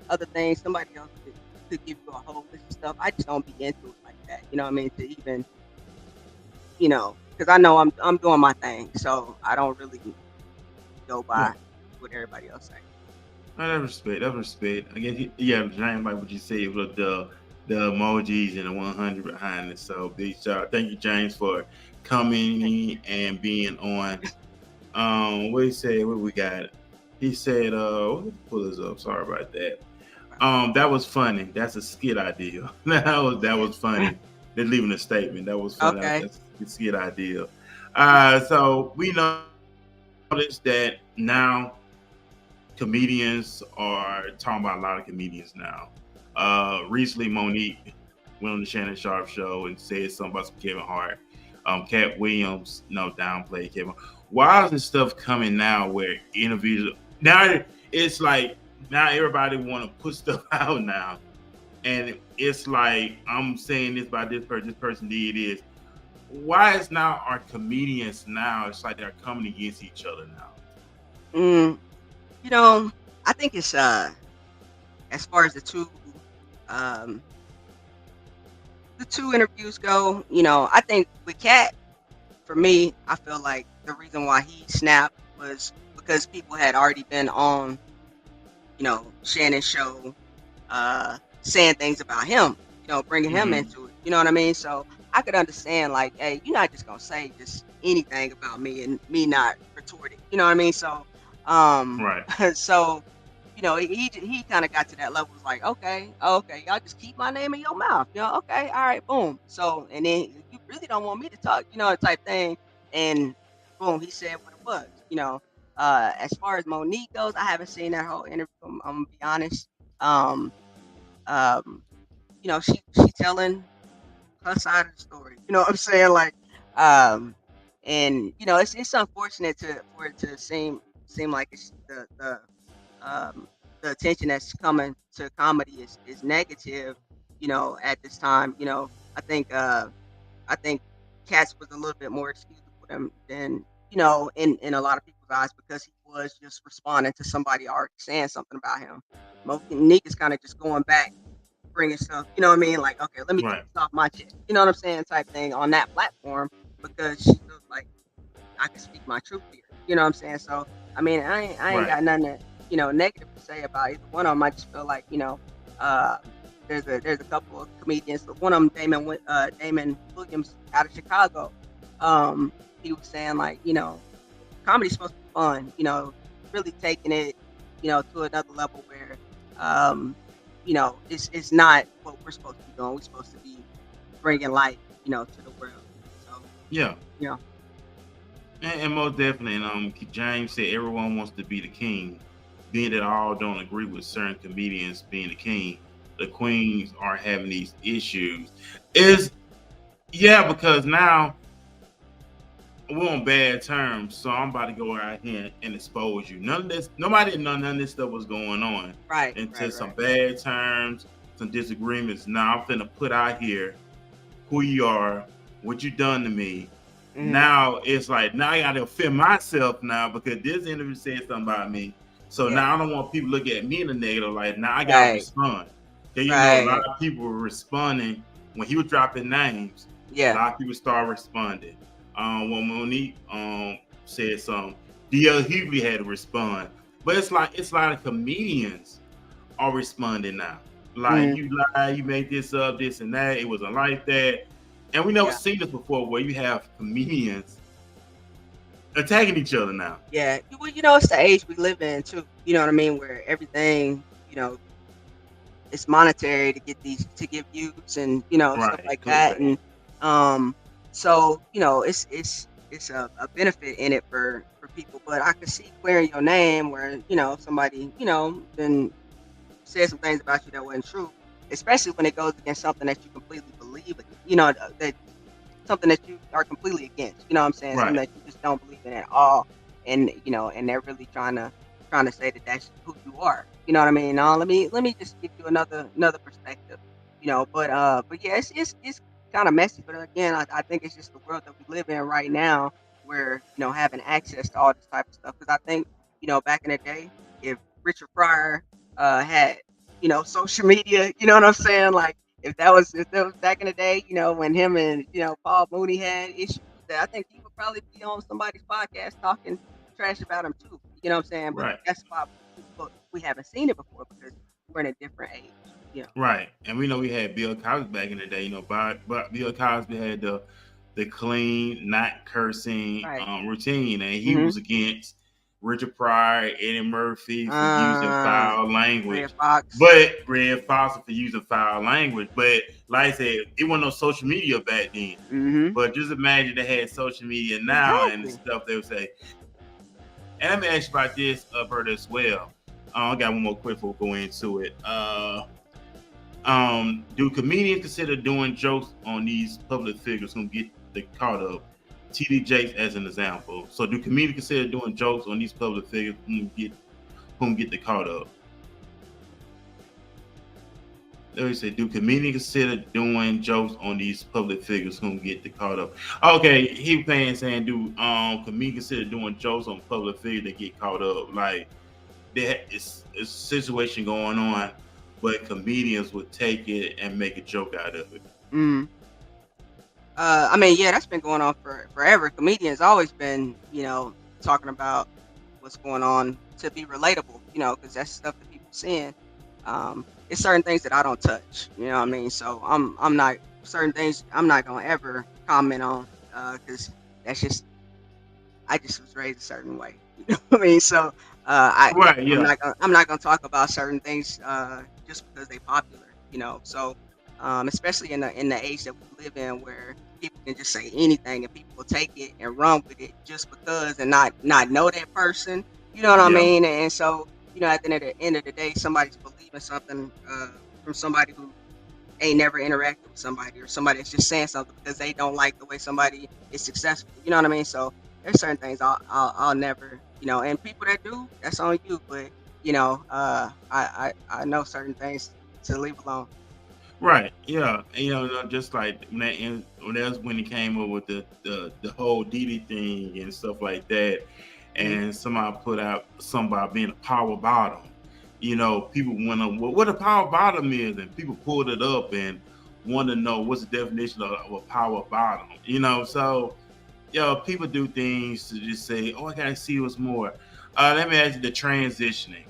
other things somebody else could give you a whole list of stuff. I just don't be into it like that. You know what I mean? To even because I know I'm doing my thing, so I don't really go by what everybody else say. I respect. I respect. I guess yeah, James, like what you said with the emojis and the 100 behind it. So big shout. Thank you, James, for coming and being on. What he said? What we got? He said, let me pull this up. Sorry about that. That was funny. That's a skit idea. that was funny. They're leaving a statement. That was funny. Okay. That's a skit idea. So we noticed that now comedians are talking about a lot of comedians now. Recently, Monique went on the Shannon Sharp show and said something about some Kevin Hart. Cat Williams, downplayed Kevin. Why is this stuff coming now where individual now it's like now everybody want to put stuff out now, and it's like I'm saying this by this person did this. Why is now our comedians now? It's like they're coming against each other now. I think it's as far as the two interviews go. I think with Cat, for me, I feel like the reason why he snapped was because people had already been on Shannon show, saying things about him, bringing him into it. You know what I mean? So I could understand, like, hey, you're not just gonna say just anything about me and me not retort it. You know what I mean? So, Right. so he kind of got to that level. Was like, okay, y'all just keep my name in your mouth. Okay, all right, boom. So, and then you really don't want me to talk, type thing. And boom, he said what it was. As far as Monique goes, I haven't seen that whole interview. I'm gonna be honest. Um, um, she telling her side of the story. You know what I'm saying? Like, and it's unfortunate for it to seem like it's the attention that's coming to comedy is negative. At this time, I think Katz was a little bit more excusable than in a lot of people's eyes, because he was just responding to somebody already saying something about him. Monique is kind of just going back, bringing stuff, you know what I mean? Like, okay, let me get this off my chest, you know what I'm saying, type thing on that platform, because she feels like I can speak my truth here, you know what I'm saying? So, I mean, I ain't got nothing negative to say about either one of them. I just feel like, there's a couple of comedians. One of them, Damon Williams out of Chicago. He was saying, like, comedy's supposed to be fun. Really taking it, to another level where, it's not what we're supposed to be doing. We're supposed to be bringing light, to the world. So Yeah. Yeah. And most definitely, and James said everyone wants to be the king. Being that all don't agree with certain comedians being the king, the queens are having these issues. Because now we're on bad terms, so I'm about to go out here and expose you. Nobody none of this stuff was going on. Right. Into some bad terms, some disagreements. Now I'm finna put out here who you are, what you done to me. Mm-hmm. Now it's like, now I gotta defend myself now because this interview said something about me. So now I don't want people to look at me in the negative. Like, now I gotta respond. Because a lot of people were responding when he was dropping names. Yeah. A lot of people started responding. When Monique said something, D.L. Hughley had to respond. But it's like a lot of comedians are responding now. Like, you lied, you made this up, this and that. It wasn't like that. And we never seen this before, where you have comedians attacking each other now. Yeah. Well, it's the age we live in too. You know what I mean? Where everything, it's monetary to get views and stuff like that. And so it's a benefit in it for people. But I could see clearing your name where somebody then said some things about you that wasn't true, especially when it goes against something that you completely believe in, that something that you are completely against, you know what I'm saying? Something that you just don't believe in at all. And, and they're really trying to say that that's who you are. You know what I mean? No, let me just give you another perspective, but yeah, it's kind of messy. But again, I think it's just the world that we live in right now, where, having access to all this type of stuff. Because I think, back in the day, if Richard Pryor had, social media, you know what I'm saying? Like, if that was back in the day, when him and, Paul Mooney had issues, I think he would probably be on somebody's podcast talking trash about him too. You know what I'm saying? But that's why we haven't seen it before, because we're in a different age. Right. And we know we had Bill Cosby back in the day, but Bill Cosby had the clean, not cursing routine, and he was against Richard Pryor, Eddie Murphy for using foul language. Red Fox for using foul language. But like I said, it wasn't no social media back then. Mm-hmm. But just imagine they had social media now and the stuff they would say. And let me ask you about this, Alberta, as well. I got one more quick before we go into it. Do comedians consider doing jokes on these public figures who get caught up? T.D. Jakes as an example. So do comedians consider doing jokes on these public figures whom get caught up? Let me say, do comedians consider doing jokes on these public figures whom get caught up? Okay, he was saying, do comedians consider doing jokes on public figures that get caught up? Like, it's a situation going on, but comedians would take it and make a joke out of it. I mean, yeah, that's been going on for forever. Comedians always been, talking about what's going on to be relatable, because that's stuff that people saying, it's certain things that I don't touch. You know what I mean? So I'm not certain things I'm not gonna ever comment on because that's just I just was raised a certain way. You know what I mean? So Right. Yeah. I'm not gonna talk about certain things just because they popular. You know, so especially in the age that we live in, where people can just say anything and people will take it and run with it just because and not know that person. You know what I Yeah. mean? And so at the end of the day, somebody's believing something from somebody who ain't never interacted with somebody, or somebody that's just saying something because they don't like the way somebody is successful. You know what I mean? So there's certain things I'll never, and people that do, that's on you. But I know certain things to leave alone. Right. Yeah. And, just like when that's when he came up with the whole Diddy thing and stuff like that, Mm-hmm. and somebody put out something about being a power bottom. People went on what a power bottom is, and people pulled it up and want to know what's the definition of a power bottom. So people do things to just say, "Oh, I gotta see what's more." Let me ask you the transitioning.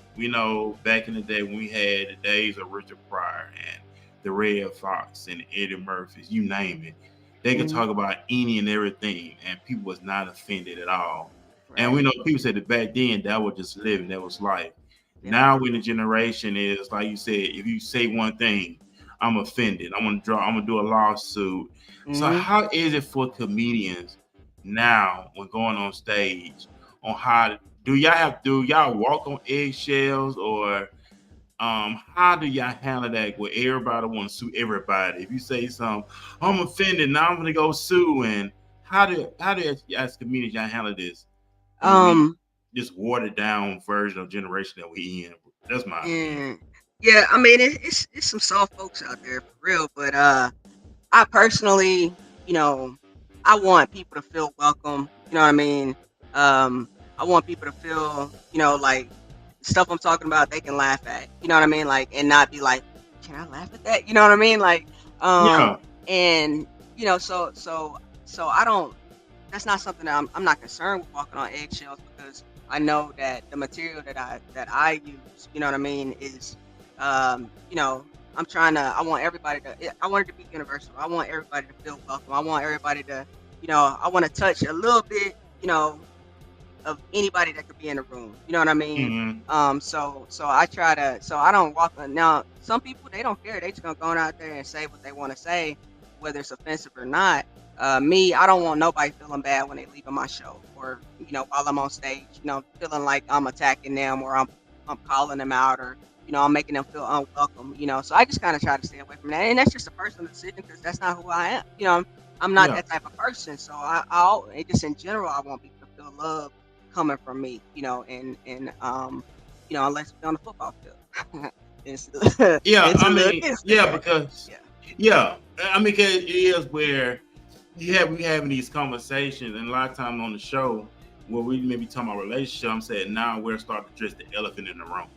Back in the day when we had the days of Richard Pryor and the Red Fox and Eddie Murphys, you name it, they could Mm-hmm. talk about any and everything, and people was not offended at all. And we Right. know people said that back then that was just living, that was life. Yeah. Now, when the generation is like you said, if you say one thing, I'm offended. I'm gonna do a lawsuit. So Mm-hmm. how is it for comedians now when going on stage on how do y'all walk on eggshells, or how do y'all handle that where everybody want to sue everybody? If you say something, I'm offended, now I'm gonna go sue. And how do you as comedians y'all handle this when we Um. this watered down version of generation that we in? That's my opinion. And yeah, I mean it's some soft folks out there for real, but I personally, you know, I want people to feel welcome. You know what I mean? I want people to feel, like stuff I'm talking about, they can laugh at. You know what I mean? Like, and not be like, can I laugh at that? You know what I mean? Like, Yeah. and so I don't. That's not something that I'm not concerned with walking on eggshells because I know that the material that I use, you know what I mean, is, you know, I want everybody I want it to be universal. I want everybody to feel welcome. I want everybody to, I want to touch a little bit, of anybody that could be in the room. You know what I mean? Hmm. So I try to, so I don't walk on. Now, some people, they don't care. They just gonna go out there and say what they want to say, whether it's offensive or not. Me, I don't want nobody feeling bad when they leaving my show, or while I'm on stage, feeling like I'm attacking them, or I'm calling them out, or I'm making them feel unwelcome. So I just kind of try to stay away from that, and that's just a personal decision because that's not who I am. I'm not Yeah. that type of person. So I just in general, I want people to feel love coming from me, unless we're on the football field. it's, Yeah. it's a I little mean, different, yeah, right? because Yeah. yeah, I mean, 'cause it is where we having these conversations, and a lot of times on the show where we may be talking about relationship, I'm saying now we're starting to address the elephant in the room.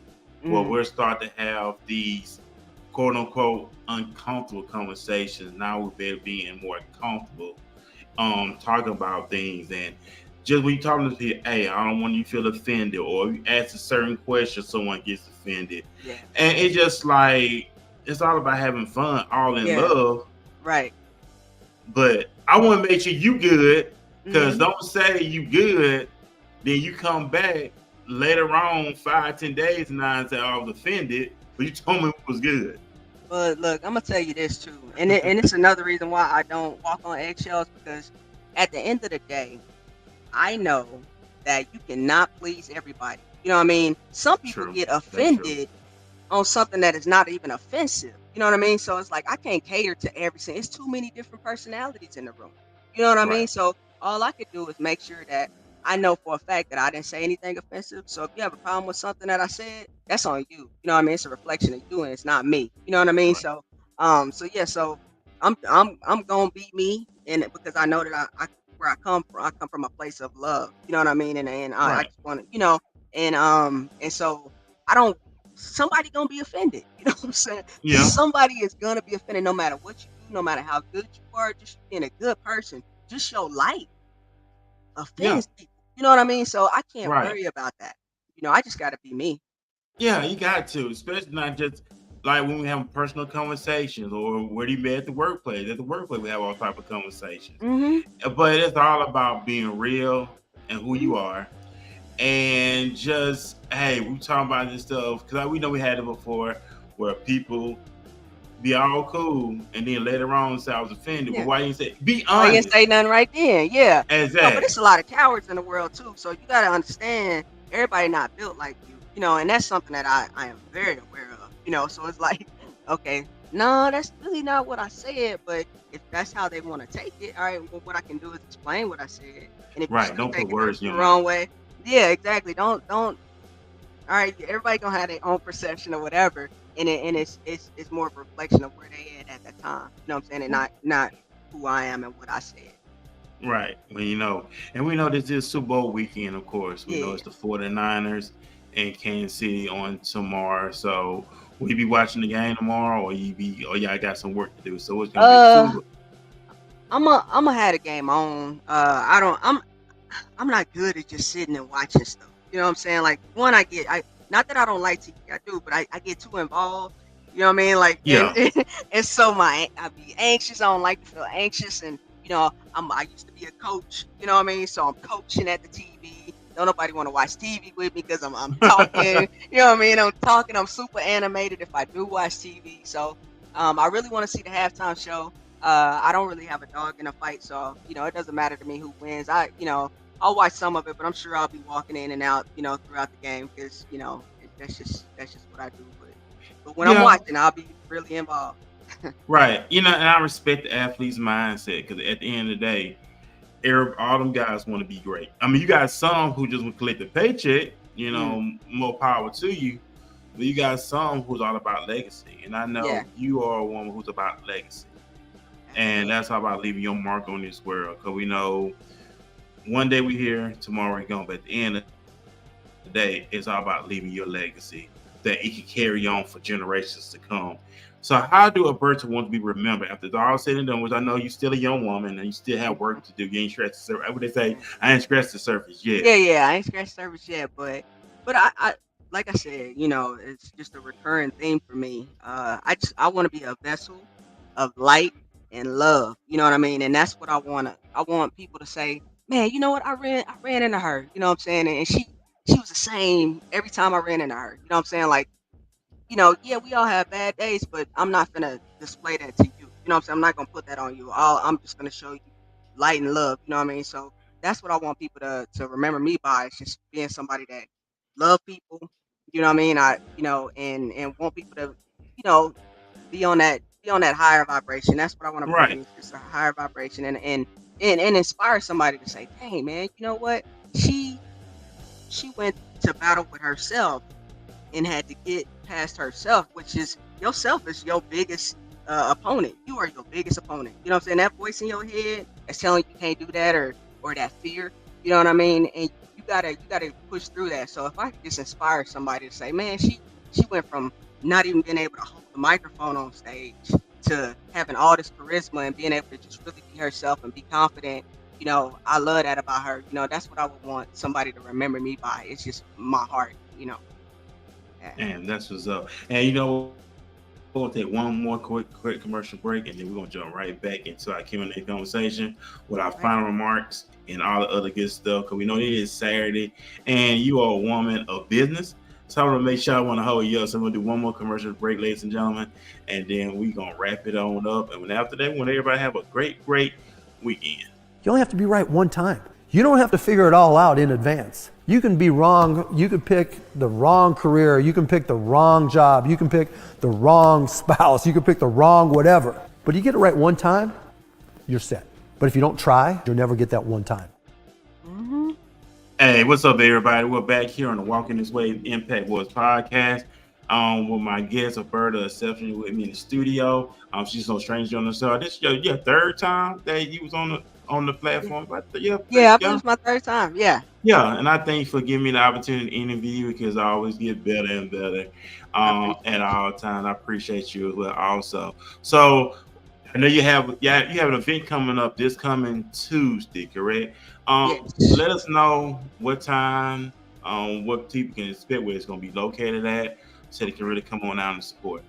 Well, Mm, we're starting to have these quote unquote uncomfortable conversations. Now we're being more comfortable talking about things. And just when you're talking to people, hey, I don't want you to feel offended, or if you ask a certain question, someone gets offended. yeah. And it's just like it's all about having fun, all in Yeah. love. Right. But I want to make sure you good, because Hmm. don't say you good, then you come back later on 5-10 days and I say, I was offended, but you told me it was good. But look, I'm gonna tell you this too, and it's another reason why I don't walk on eggshells because at the end of the day, I know that you cannot please everybody. You know what I mean? Some people True. get That's true. offended on something that is not even offensive. You know what I mean? So it's like I can't cater to every single. It's too many different personalities in the room. You know what I mean? Right. So all I could do is make sure that I know for a fact that I didn't say anything offensive. So if you have a problem with something that I said, that's on you. You know what I mean? It's a reflection of you, and it's not me. You know what I mean? Right. So yeah. So I'm gonna be me, and because I know that I where I come from a place of love. You know what I mean? And I Right. just want to, and so I don't somebody gonna be offended. You know what I'm saying? Yeah. Somebody is gonna be offended no matter what you do, no matter how good you are, just being a good person. Just your light Yeah. offends people. You know what I mean? So I can't Right. worry about that. I just gotta be me. Yeah, you got to, especially not just like when we have personal conversations or where you met at the workplace. At the workplace, we have all type of conversations. Mm-hmm. But it's all about being real and who Mm-hmm. you are, and just hey, we talking about this stuff because we know we had it before, where people be all cool and then later on say I was offended. But Yeah. why you say be Oh, you didn't honest? say nothing right then. Yeah. But it's Exactly. a lot of cowards in the world too. So you gotta understand everybody not built like you, and that's something that I am very aware of. So it's like, okay, no, that's really not what I said, but if that's how they want to take it, all right, well, what I can do is explain what I said. And if you Right. still Don't take put it words in the your mouth. wrong way, yeah, exactly. Don't all right, everybody gonna have their own perception or whatever, and it's more of a reflection of where they at that time. You know what I'm saying? And not who I am and what I said. Right. Well, and we know this is Super Bowl weekend, of course. We know Yeah. it's the 49ers and Kansas City on tomorrow. So will you be watching the game tomorrow or y'all got some work to do? So it's gonna be Uh, two. I'm gonna have a game on. I don't. I'm not good at just sitting and watching stuff. You know what I'm saying? Like one, I not that I don't like TV, I do, but I get too involved. You know what I mean? Like Yeah. and so I be anxious. I don't like to feel anxious, and I used to be a coach. You know what I mean? So I'm coaching at the TV. Don't nobody want to watch TV with me because I'm talking. You know what I mean? I'm talking. I'm super animated if I do watch TV. So I really want to see the halftime show. I don't really have a dog in a fight, so it doesn't matter to me who wins. I'll watch some of it, but I'm sure I'll be walking in and out, throughout the game because that's just what I do. But when I'm Yeah. watching, I'll be really involved. Right. And I respect the athlete's mindset because at the end of the day, all them guys want to be great. I mean, you got some who just want to collect the paycheck, Mm, more power to you. But you got some who's all about legacy. And I know yeah, you are a woman who's about legacy. And absolutely. that's all about leaving your mark on this world. Because we know one day we're here, tomorrow we're gone. But at the end of the day, it's all about leaving your legacy that it can carry on for generations to come. So, how do Alberta want to be remembered after it's all said and done? Which I know you're still a young woman and you still have work to do. You ain't scratched the surface. What they say, Yeah. I ain't scratched the surface yet. Yeah, yeah, I ain't scratched surface yet, but I like I said, it's just a recurring theme for me. I want to be a vessel of light and love. You know what I mean? And that's what I want to. I want people to say, man, you know what? I ran into her. You know what I'm saying? And she was the same every time I ran into her. You know what I'm saying? Like, yeah, we all have bad days, but I'm not gonna display that to you. You know what I'm saying? I'm not gonna put that on you. I'm just gonna show you light and love. You know what I mean? So that's what I want people to remember me by. Is just being somebody that love people. You know what I mean? And want people to, you know, be on that higher vibration. That's what I want to bring. Right. Is just a higher vibration and inspire somebody to say, "Hey, man, you know what? She went to battle with herself and had to get past herself, which is yourself is your biggest opponent. You are your biggest opponent. You know what I'm saying? That voice in your head that's telling you can't do that or that fear. You know what I mean? And you gotta push through that. So if I could just inspire somebody to say, man, she went from not even being able to hold the microphone on stage to having all this charisma and being able to just really be herself and be confident. I love that about her. That's what I would want somebody to remember me by. It's just my heart. Yeah. And that's what's up. And we're gonna take one more quick commercial break, and then we're gonna jump right back into our Q&A conversation with our All right. final remarks and all the other good stuff. Because we know it is Saturday, and you are a woman of business. So I'm gonna make sure I want to hold you up. So I'm gonna do one more commercial break, ladies and gentlemen, and then we're gonna wrap it on up. And after that, we want everybody have a great weekend. You only have to be right one time. You don't have to figure it all out in advance. You can be wrong. You can pick the wrong career. You can pick the wrong job. You can pick the wrong spouse. You can pick the wrong whatever. But you get it right one time, you're set. But if you don't try, you'll never get that one time. Mm-hmm. Hey, what's up, everybody? We're back here on the Walking This Way Impact Wars podcast. With my guest, Alberta The Exception, with me in the studio. She's no stranger on the show. This is your third time that you was on the platform, but Yeah, I believe it's my third time. Yeah. yeah. And I thank you for giving me the opportunity to interview you because I always get better and better I appreciate at you. all times. I appreciate you as well, also. So I know you have an event coming up this coming Tuesday, correct? Yes. Let us know what time what people can expect, where it's going to be located at, so they can really come on out and support.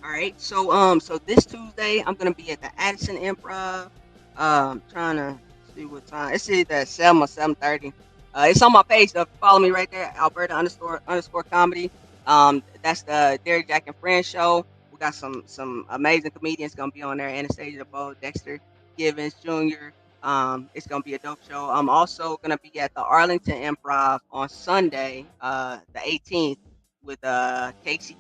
All right. So this Tuesday I'm gonna be at the Addison Improv. Trying to see what time. It's either at 7 or 7:30. It's on my page. So follow me right there, Alberta underscore comedy. That's the Derek Jack and Friends show. We got some amazing comedians gonna be on there. Anastasia Bowe, Dexter Givens Jr. It's gonna be a dope show. I'm also gonna be at the Arlington Improv on Sunday, the 18th, with Casey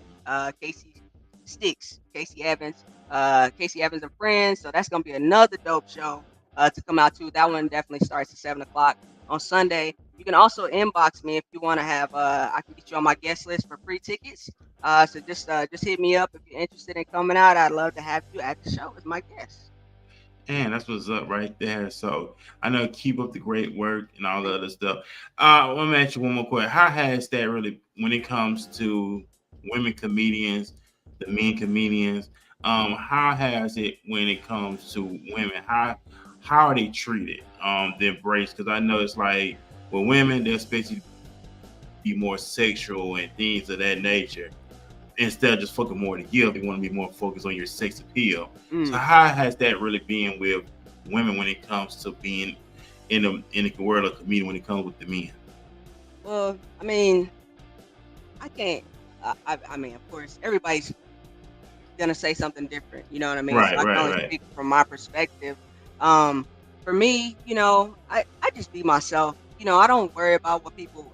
Sticks, Casey Evans and Friends. So that's gonna be another dope show to come out to. That one definitely starts at 7 o'clock on Sunday. You can also inbox me if you want to have. I can get you on my guest list for free tickets. So just hit me up if you're interested in coming out. I'd love to have you at the show as my guest. And that's what's up right there. So I know, keep up the great work and all the other stuff. Let me ask you one more question. How has that really, when it comes to women comedians, the men comedians, how has it when it comes to women? How are they treated? The embrace, because I know it's like with women, they're supposed to be more sexual and things of that nature. Instead of just fucking more to give, they want to be more focused on your sex appeal. So how has that really been with women when it comes to being in the world of comedy when it comes with the men? Well, I mean, I can't. I mean, of course, everybody's gonna say something different. You know what I mean? Right, So I can only speak from my perspective. For me, I just be myself. I don't worry about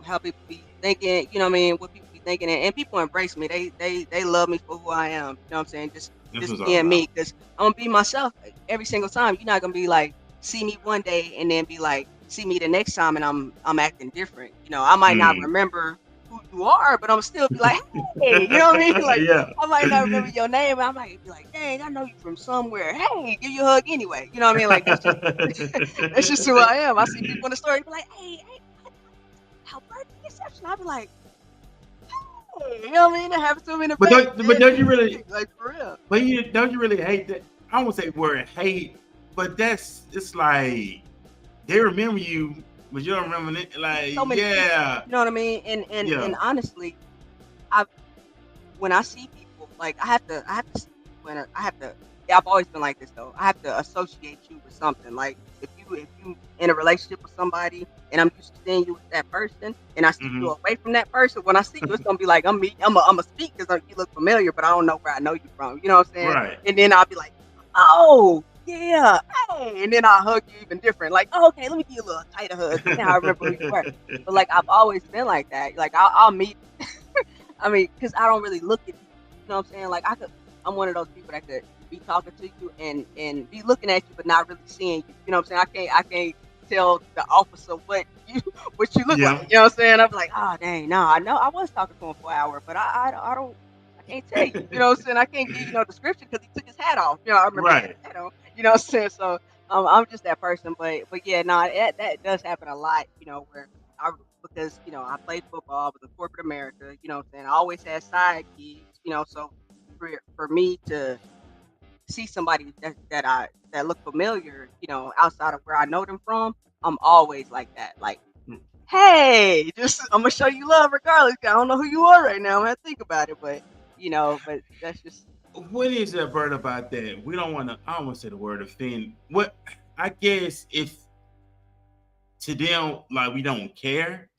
how people be thinking. You know what I mean? What people be thinking, and people embrace me. They love me for who I am. You know what I'm saying? Just being me, because I'm gonna be myself every single time. You're not gonna be like, see me one day and then be like, see me the next time and I'm acting different. I might not remember who you are, but I'm still be like, hey, you know what I mean? Like, yeah. I might not remember your name, but I might be like, dang, I know you from somewhere. Hey, give you a hug anyway. You know what I mean? Like, that's just who I am. I see people in the story be like, hey, Alberta The Exception. I'll be like, hey, you know what I mean? It happens to me in the But don't you really, like, for real? but don't you really hate that? I won't say the word hate, but it's like they remember you, but you don't remember it. Like, So many people, yeah, you know what I mean? And honestly, when I see people, like, I have to see when I have to. Yeah, I've always been like this though. I have to associate you with something. Like, if you in a relationship with somebody, and I'm used to seeing you with that person, and I see you away from that person, when I see you, it's gonna be like I'm a speak because you look familiar, but I don't know where I know you from. You know what I'm saying? right. And then I'll be like, oh yeah, hey, and then I'll hug you even different. Like, oh, okay, let me give you a little tighter hug. Now I remember who you were. But like, I've always been like that. Like, I'll meet. I mean, because I don't really look at people. You know what I'm saying? Like, I'm one of those people that could be talking to you and be looking at you, but not really seeing you. You know what I'm saying? I can't tell the officer what you look like. You know what I'm saying? I'm like, oh dang, no, I know I was talking to him for an hour, but I can't tell you. You know what I'm saying? I can't give you no description because he took his hat off. I remember he had his hat on. You know what I'm saying? So I'm just that person. But yeah, no, that does happen a lot. Where because I played football, I was in corporate America. You know what I'm saying? I always had side gigs. So for me to see somebody that look familiar, outside of where I know them from, I'm always like that. Like, hey, I'm gonna show you love regardless. I don't know who you are right now. I'm gonna think about it, but that's just. What is that bird about that? I don't want to say the word offend. What, I guess, if to them, like, we don't care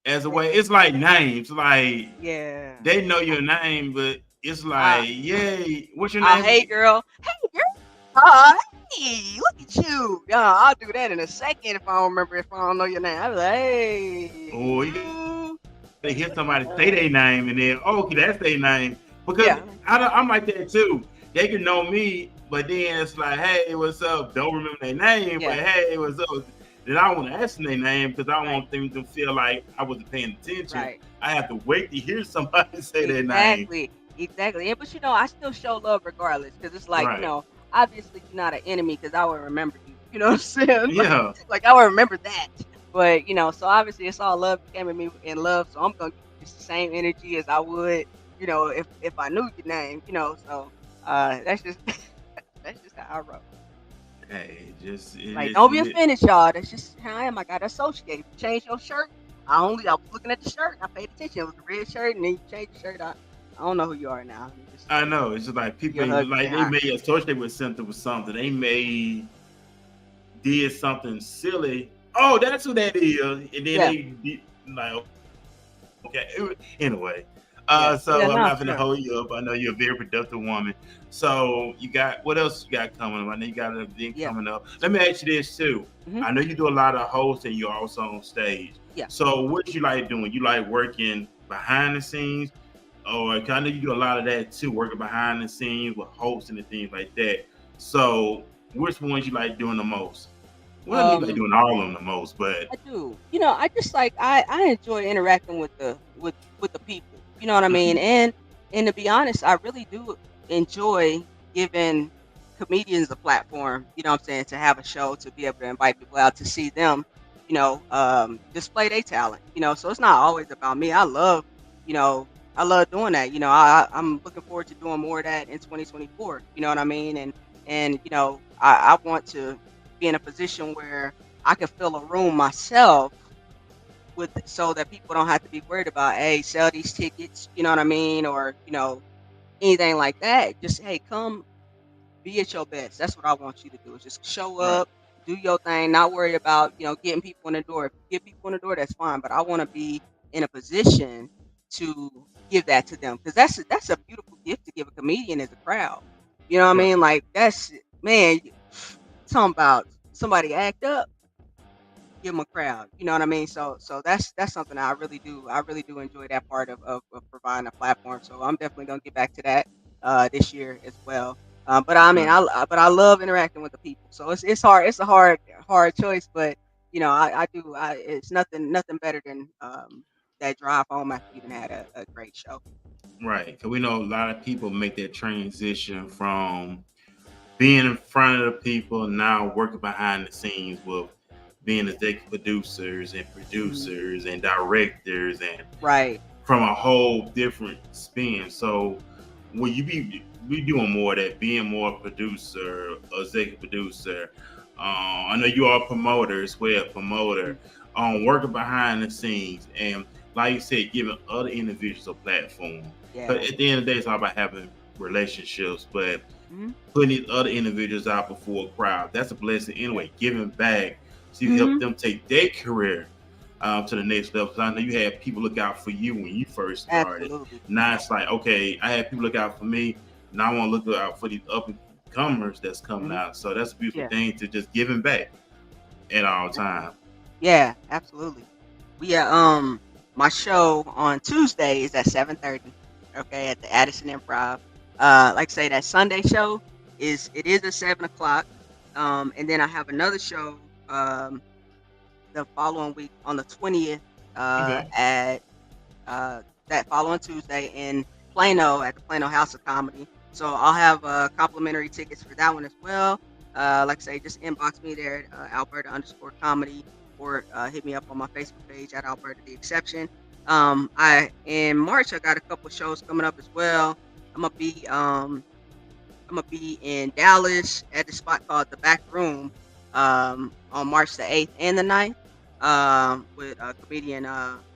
as a way, it's like names. Like, Yeah, they know your name, but it's like, yay, what's your name? Hey girl. Hey, look at you. Yeah, I'll do that in a second if I don't know your name. I'll be like, hey. Oh, you gotta hear somebody say their name and then, okay, that's their name. Because I'm like that too. They can know me, but then it's like, hey, what's up? Don't remember their name, but hey, what's up? Then I want to ask them their name because I don't want them to feel like I wasn't paying attention. Right. I have to wait to hear somebody say their name. Exactly. Yeah, but I still show love regardless because it's like, obviously you're not an enemy because I would remember you. You know what I'm saying? Yeah. Like I would remember that. But so obviously it's all love. You came at me in love, so I'm gonna give you the same energy as I would, if I knew your name. So that's just how I roll. Hey, don't be offended, y'all. That's just how I am. I got to associate. If you change your shirt, I was looking at the shirt. I paid attention. It was a red shirt, and then you changed the shirt. I don't know who you are now. You just I know. It's just like people your hug like say they hi. may associate with something with something. They may did something silly. Oh, that's who that is. And then Yeah, they did, like, okay. Anyway, yeah, yeah. so I'm No, not for gonna sure. hold you up. I know you're a very productive woman. So you got what else you got coming up? I know you got an event Yeah. coming up. Let me ask you this too. Hmm. I know you do a lot of hosting. You're also on stage. Yeah. So what you like doing? You like working behind the scenes, or I know you do a lot of that too, working behind the scenes with hosting and things like that. So which ones you like doing the most? Well, I know you like Um, doing all of them the most, but I do. I just like I enjoy interacting with the people. You know what I mean? mhm, And to be honest, I really do enjoy giving comedians a platform. You know what I'm saying? To have a show, to be able to invite people out to see them. Display their talent. So it's not always about me. You know, I love doing that. I'm looking forward to doing more of that in 2024. You know what I mean? And I want to be in a position where I can fill a room myself with so that people don't have to be worried about, hey, sell these tickets, you know what I mean, or anything like that. Just hey, come be at your best. That's what I want you to do. Is just show right, up, do your thing, not worry about getting people in the door. If you get people in the door, that's fine. But I want to be in a position to give that to them because that's a beautiful gift to give a comedian as a crowd. You know what I right, mean? Like that's man, talking about somebody act up, give them a crowd. You know what I mean? So that's something I really do. I really do enjoy that part of providing a platform. So I'm definitely gonna get back to that this year as well. But I mean, right. but I love interacting with the people. So it's hard. It's a hard choice, but I do. It's nothing better than that drive home after you've had a great show. Right, because we know a lot of people make that transition from being in front of the people now working behind the scenes with being executive producers and Hmm. producers and directors and Right. from a whole different spin. So will you be doing more of that, being more producer, executive producer? I know you are a promoter as well, promoter, Hmm. working behind the scenes, and like you said, giving other individuals a platform. Yeah. Because at the end of the day, it's all about having relationships, but Hmm. putting these other individuals out before a crowd, that's a blessing Yeah. anyway. Giving back so you help Hmm. them take their career to the next level. Because I know you had people look out for you when you first started. Absolutely. Now it's like, okay, I had people look out for me. Now I want to look out for these up and comers that's coming Hmm. out. So that's a beautiful Yeah. thing to just giving back at all times. Yeah, absolutely. My show on Tuesday is at 7:30. Okay, at the Addison Improv. Like I say, that Sunday show is at 7 o'clock. And then I have another show the following week on the 20th Okay. at that following Tuesday in Plano at the Plano House of Comedy. So I'll have complimentary tickets for that one as well. Like I say, just inbox me there at Alberta underscore comedy or hit me up on my Facebook page at Alberta The Exception. I in March I got a couple shows coming up as well. I'm gonna be um I'm gonna be in Dallas at the spot called the Back Room on March the 8th and the 9th with comedian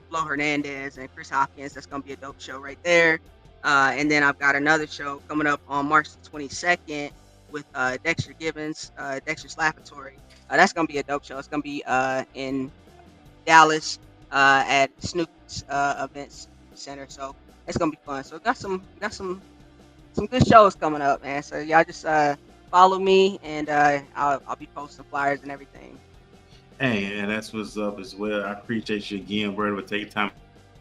Flo Hernandez and Chris Hopkins. That's gonna be a dope show right there. And then I've got another show coming up on March the 22nd with Dexter Gibbons, Dexter's Laboratory. That's gonna be a dope show. It's gonna be in Dallas at Snoop's Events Center. So it's gonna be fun. So got some good shows coming up, man. So y'all just follow me, and I'll be posting flyers and everything. Hey, and that's what's up as well. I appreciate you again, Brother, for taking time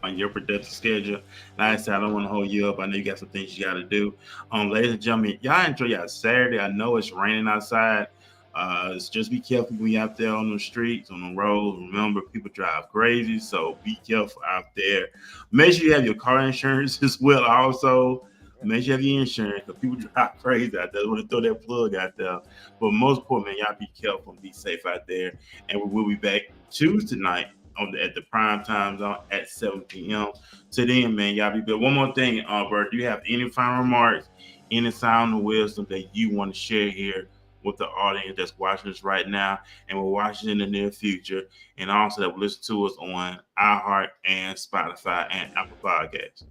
on your productive schedule. Like I said, I don't want to hold you up. I know you got some things you got to do. Ladies and gentlemen, y'all enjoy y'all Saturday. I know it's raining outside. Just be careful when you're out there on the streets, on the roads. Remember, people drive crazy, so be careful out there. Make sure you have your car insurance as well. Also, make sure you have your insurance because people drive crazy out there. I want to throw that plug out there. But most important, man, y'all be careful and be safe out there. And we will be back Tuesday night at the prime time zone at 7 p.m. To then, man, y'all be good. One more thing, Bert, do you have any final remarks, any sound of wisdom that you want to share here with the audience that's watching us right now and will watch it in the near future, and also that will listen to us on iHeart and Spotify and Apple Podcasts?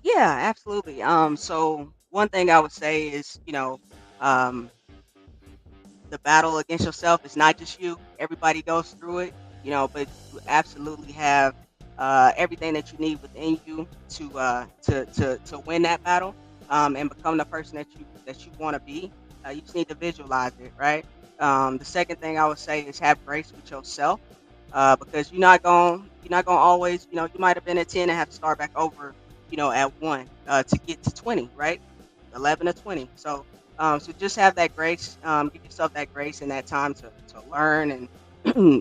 Yeah, absolutely. So one thing I would say is, um, the battle against yourself is not just you. Everybody goes through it, but you absolutely have everything that you need within you to win that battle, and become the person that you want to be. You just need to visualize it, right? The second thing I would say is have grace with yourself, because you're not gonna always, you might have been at 10 and have to start back over, at 1, to get to 20, right? 11 to 20. So just have that grace, give yourself that grace and that time to learn and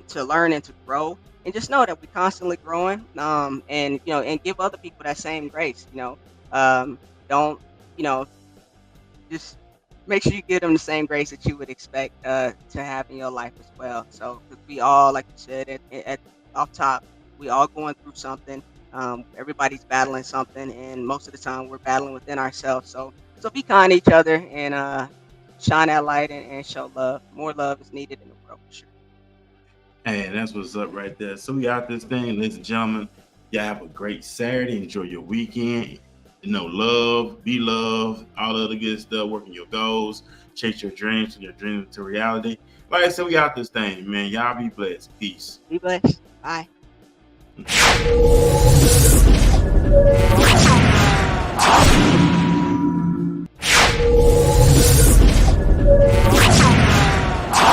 to learn and to grow, and just know that we're constantly growing. And give other people that same grace. Don't, just make sure you give them the same grace that you would expect to have in your life as well. So 'cause we all, like you said at off top, we all going through something. Everybody's battling something, and most of the time we're battling within ourselves. So be kind to each other, and shine that light, and show love. More love is needed in the world for sure. Hey, that's what's up right there. So we got this thing, ladies and gentlemen. Y'all have a great Saturday. Enjoy your weekend. Love, be loved, all the other good stuff. Working your goals, chase your dreams, and your dreams into reality. Like I said, we got this thing, man. Y'all be blessed. Peace. Be blessed. Bye.